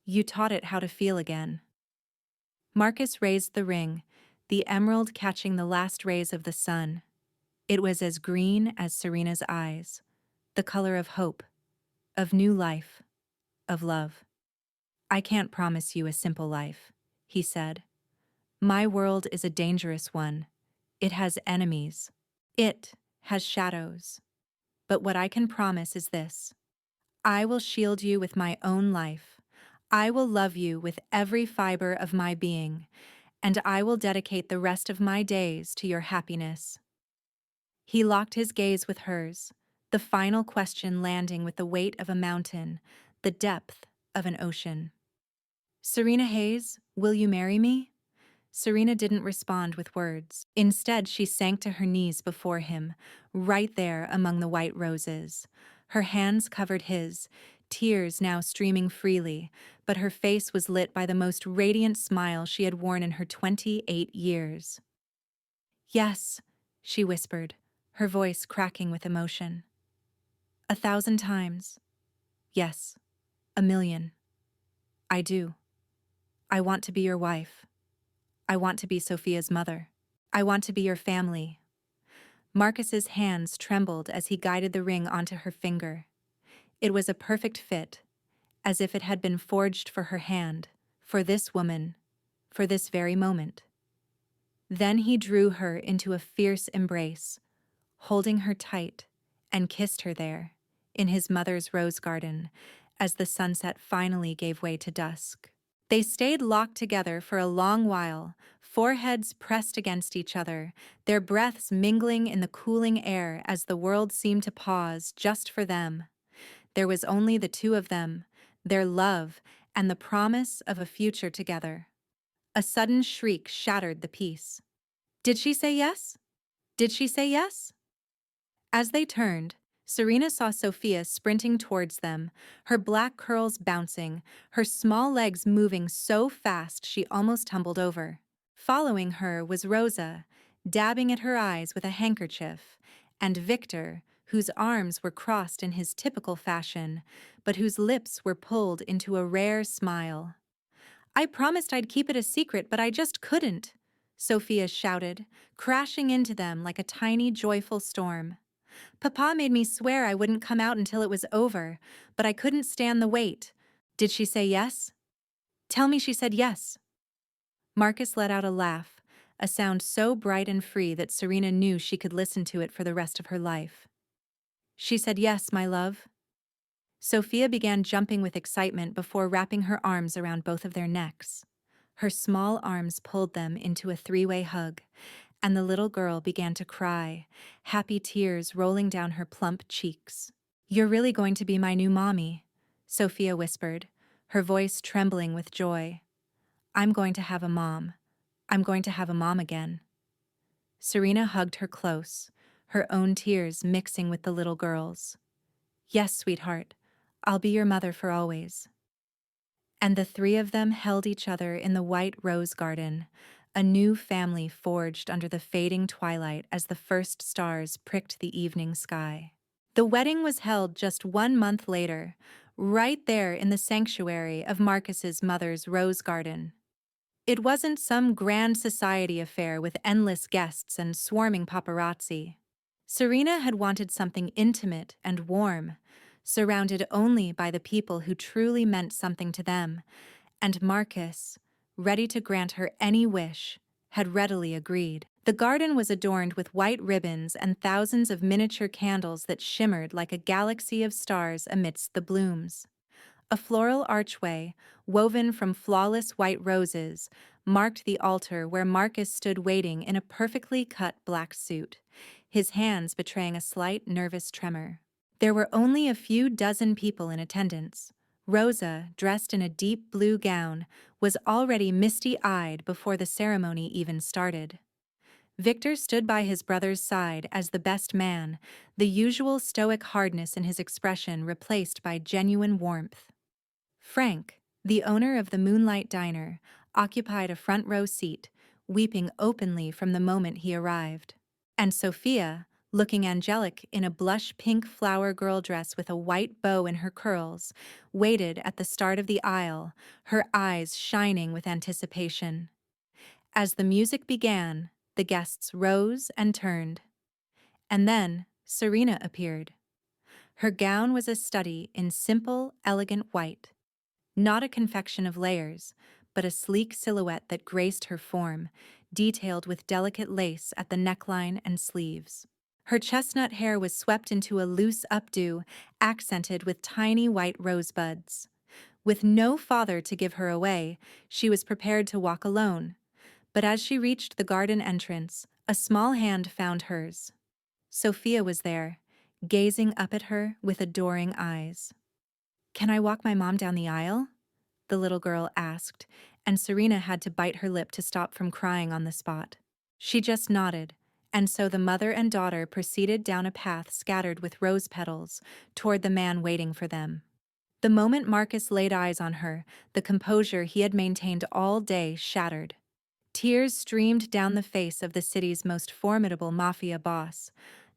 You taught it how to feel again." Marcus raised the ring, the emerald catching the last rays of the sun. It was as green as Serena's eyes, the color of hope, of new life, of love. "I can't promise you a simple life," he said. "My world is a dangerous one. It has enemies. It has shadows. But what I can promise is this. I will shield you with my own life. I will love you with every fiber of my being, and I will dedicate the rest of my days to your happiness." He locked his gaze with hers, the final question landing with the weight of a mountain, the depth of an ocean. Serena Hayes, will you marry me? Serena didn't respond with words. Instead, she sank to her knees before him, right there among the white roses. Her hands covered his, tears now streaming freely, but her face was lit by the most radiant smile she had worn in her 28 years. Yes, she whispered, her voice cracking with emotion. 1,000 times. Yes, 1,000,000. I do. I want to be your wife. I want to be Sophia's mother. I want to be your family. Marcus's hands trembled as he guided the ring onto her finger. It was a perfect fit, as if it had been forged for her hand, for this woman, for this very moment. Then he drew her into a fierce embrace, holding her tight, and kissed her there, in his mother's rose garden, as the sunset finally gave way to dusk. They stayed locked together for a long while, foreheads pressed against each other, their breaths mingling in the cooling air as the world seemed to pause just for them. There was only the two of them, their love, and the promise of a future together. A sudden shriek shattered the peace. Did she say yes? Did she say yes? As they turned, Serena saw Sophia sprinting towards them, her black curls bouncing, her small legs moving so fast she almost tumbled over. Following her was Rosa, dabbing at her eyes with a handkerchief, and Victor, whose arms were crossed in his typical fashion, but whose lips were pulled into a rare smile. I promised I'd keep it a secret, but I just couldn't, Sophia shouted, crashing into them like a tiny, joyful storm. Papa made me swear I wouldn't come out until it was over, but I couldn't stand the wait. Did she say yes? Tell me she said yes. Marcus let out a laugh, a sound so bright and free that Serena knew she could listen to it for the rest of her life. She said yes, my love. Sophia began jumping with excitement before wrapping her arms around both of their necks. Her small arms pulled them into a three-way hug, and the little girl began to cry, happy tears rolling down her plump cheeks. You're really going to be my new mommy, Sophia whispered, her voice trembling with joy. I'm going to have a mom. I'm going to have a mom again. Serena hugged her close, her own tears mixing with the little girl's. Yes, sweetheart, I'll be your mother for always. And the three of them held each other in the white rose garden, a new family forged under the fading twilight as the first stars pricked the evening sky. The wedding was held just 1 month later, right there in the sanctuary of Marcus's mother's rose garden. It wasn't some grand society affair with endless guests and swarming paparazzi. Serena had wanted something intimate and warm, surrounded only by the people who truly meant something to them, and Marcus, ready to grant her any wish, had readily agreed. The garden was adorned with white ribbons and thousands of miniature candles that shimmered like a galaxy of stars amidst the blooms. A floral archway, woven from flawless white roses, marked the altar where Marcus stood waiting in a perfectly cut black suit, his hands betraying a slight nervous tremor. There were only a few dozen people in attendance. Rosa, dressed in a deep blue gown, was already misty-eyed before the ceremony even started. Victor stood by his brother's side as the best man, the usual stoic hardness in his expression replaced by genuine warmth. Frank, the owner of the Moonlight Diner, occupied a front row seat, weeping openly from the moment he arrived. And Sophia, looking angelic in a blush pink flower girl dress with a white bow in her curls, waited at the start of the aisle, her eyes shining with anticipation. As the music began, the guests rose and turned. And then Serena appeared. Her gown was a study in simple, elegant white. Not a confection of layers, but a sleek silhouette that graced her form, detailed with delicate lace at the neckline and sleeves. Her chestnut hair was swept into a loose updo, accented with tiny white rosebuds. With no father to give her away, she was prepared to walk alone. But as she reached the garden entrance, a small hand found hers. Sophia was there, gazing up at her with adoring eyes. "Can I walk my mom down the aisle?" the little girl asked, and Serena had to bite her lip to stop from crying on the spot. She just nodded, and so the mother and daughter proceeded down a path scattered with rose petals toward the man waiting for them. The moment Marcus laid eyes on her, the composure he had maintained all day shattered. Tears streamed down the face of the city's most formidable mafia boss,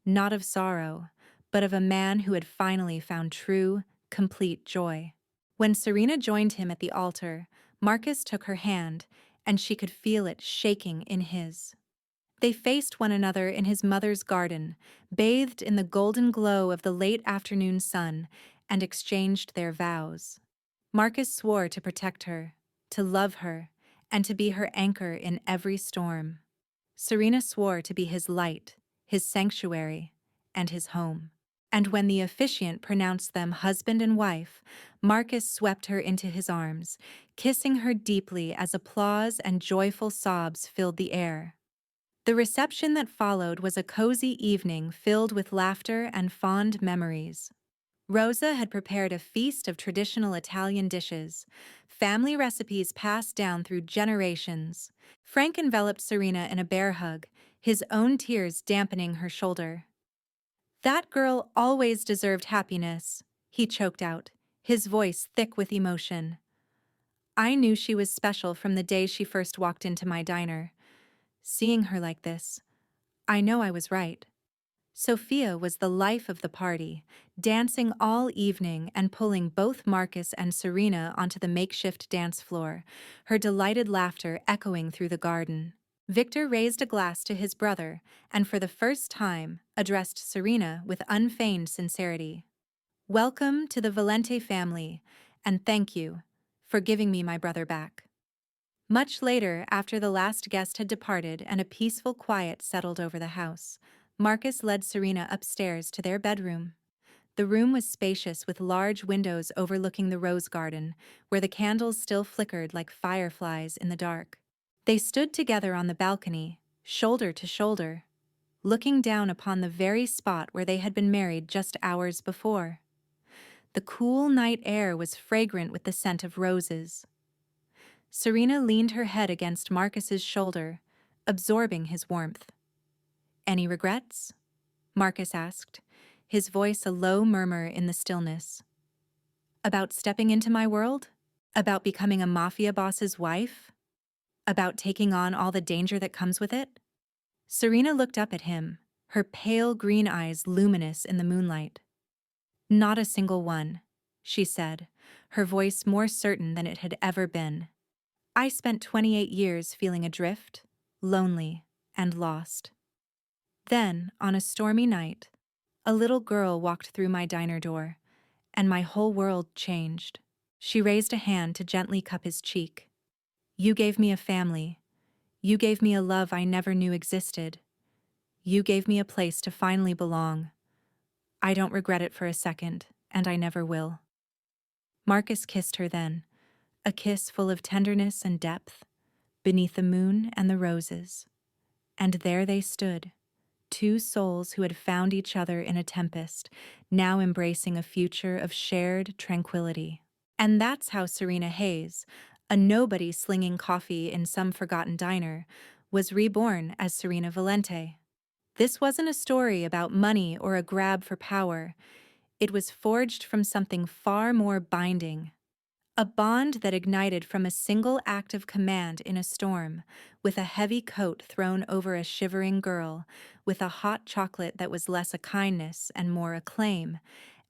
not of sorrow, but of a man who had finally found true, complete joy. When Serena joined him at the altar, Marcus took her hand, and she could feel it shaking in his. They faced one another in his mother's garden, bathed in the golden glow of the late afternoon sun, and exchanged their vows. Marcus swore to protect her, to love her, and to be her anchor in every storm. Serena swore to be his light, his sanctuary, and his home. And when the officiant pronounced them husband and wife, Marcus swept her into his arms, kissing her deeply as applause and joyful sobs filled the air. The reception that followed was a cozy evening filled with laughter and fond memories. Rosa had prepared a feast of traditional Italian dishes, family recipes passed down through generations. Frank enveloped Serena in a bear hug, his own tears dampening her shoulder. "That girl always deserved happiness," he choked out, his voice thick with emotion. "I knew she was special from the day she first walked into my diner. Seeing her like this, I know I was right." Sophia was the life of the party, dancing all evening and pulling both Marcus and Serena onto the makeshift dance floor, her delighted laughter echoing through the garden. Victor raised a glass to his brother and for the first time addressed Serena with unfeigned sincerity. "Welcome to the Valente family, and thank you for giving me my brother back." Much later, after the last guest had departed and a peaceful quiet settled over the house, Marcus led Serena upstairs to their bedroom. The room was spacious with large windows overlooking the rose garden, where the candles still flickered like fireflies in the dark. They stood together on the balcony, shoulder to shoulder, looking down upon the very spot where they had been married just hours before. The cool night air was fragrant with the scent of roses. Serena leaned her head against Marcus's shoulder, absorbing his warmth. "Any regrets?" Marcus asked, his voice a low murmur in the stillness. "About stepping into my world? About becoming a mafia boss's wife? About taking on all the danger that comes with it?" Serena looked up at him, her pale green eyes luminous in the moonlight. "Not a single one," she said, her voice more certain than it had ever been. "I spent 28 years feeling adrift, lonely, and lost. Then, on a stormy night, a little girl walked through my diner door, and my whole world changed." She raised a hand to gently cup his cheek. "You gave me a family. You gave me a love I never knew existed. You gave me a place to finally belong. I don't regret it for a second, and I never will." Marcus kissed her then, a kiss full of tenderness and depth, beneath the moon and the roses. And there they stood, two souls who had found each other in a tempest, now embracing a future of shared tranquility. And that's how Serena Hayes, a nobody slinging coffee in some forgotten diner, was reborn as Serena Valente. This wasn't a story about money or a grab for power. It was forged from something far more binding. A bond that ignited from a single act of command in a storm, with a heavy coat thrown over a shivering girl, with a hot chocolate that was less a kindness and more a claim,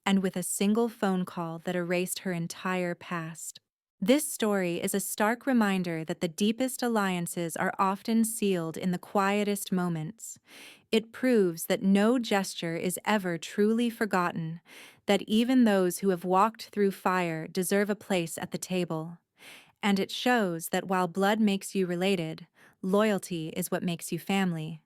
and with a single phone call that erased her entire past. This story is a stark reminder that the deepest alliances are often sealed in the quietest moments. It proves that no gesture is ever truly forgotten, that even those who have walked through fire deserve a place at the table. And it shows that while blood makes you related, loyalty is what makes you family.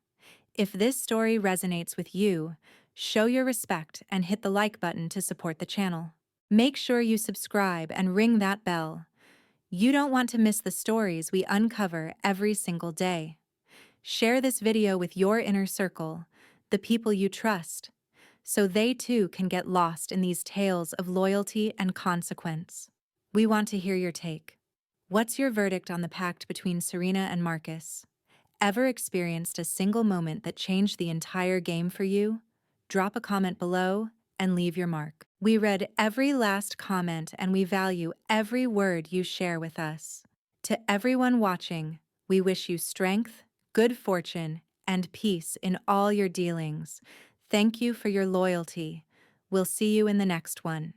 If this story resonates with you, show your respect and hit the like button to support the channel. Make sure you subscribe and ring that bell. You don't want to miss the stories we uncover every single day. Share this video with your inner circle, the people you trust, so they too can get lost in these tales of loyalty and consequence. We want to hear your take. What's your verdict on the pact between Serena and Marcus? Ever experienced a single moment that changed the entire game for you? Drop a comment below and leave your mark. We read every last comment and we value every word you share with us. To everyone watching, we wish you strength, good fortune, and peace in all your dealings. Thank you for your loyalty. We'll see you in the next one.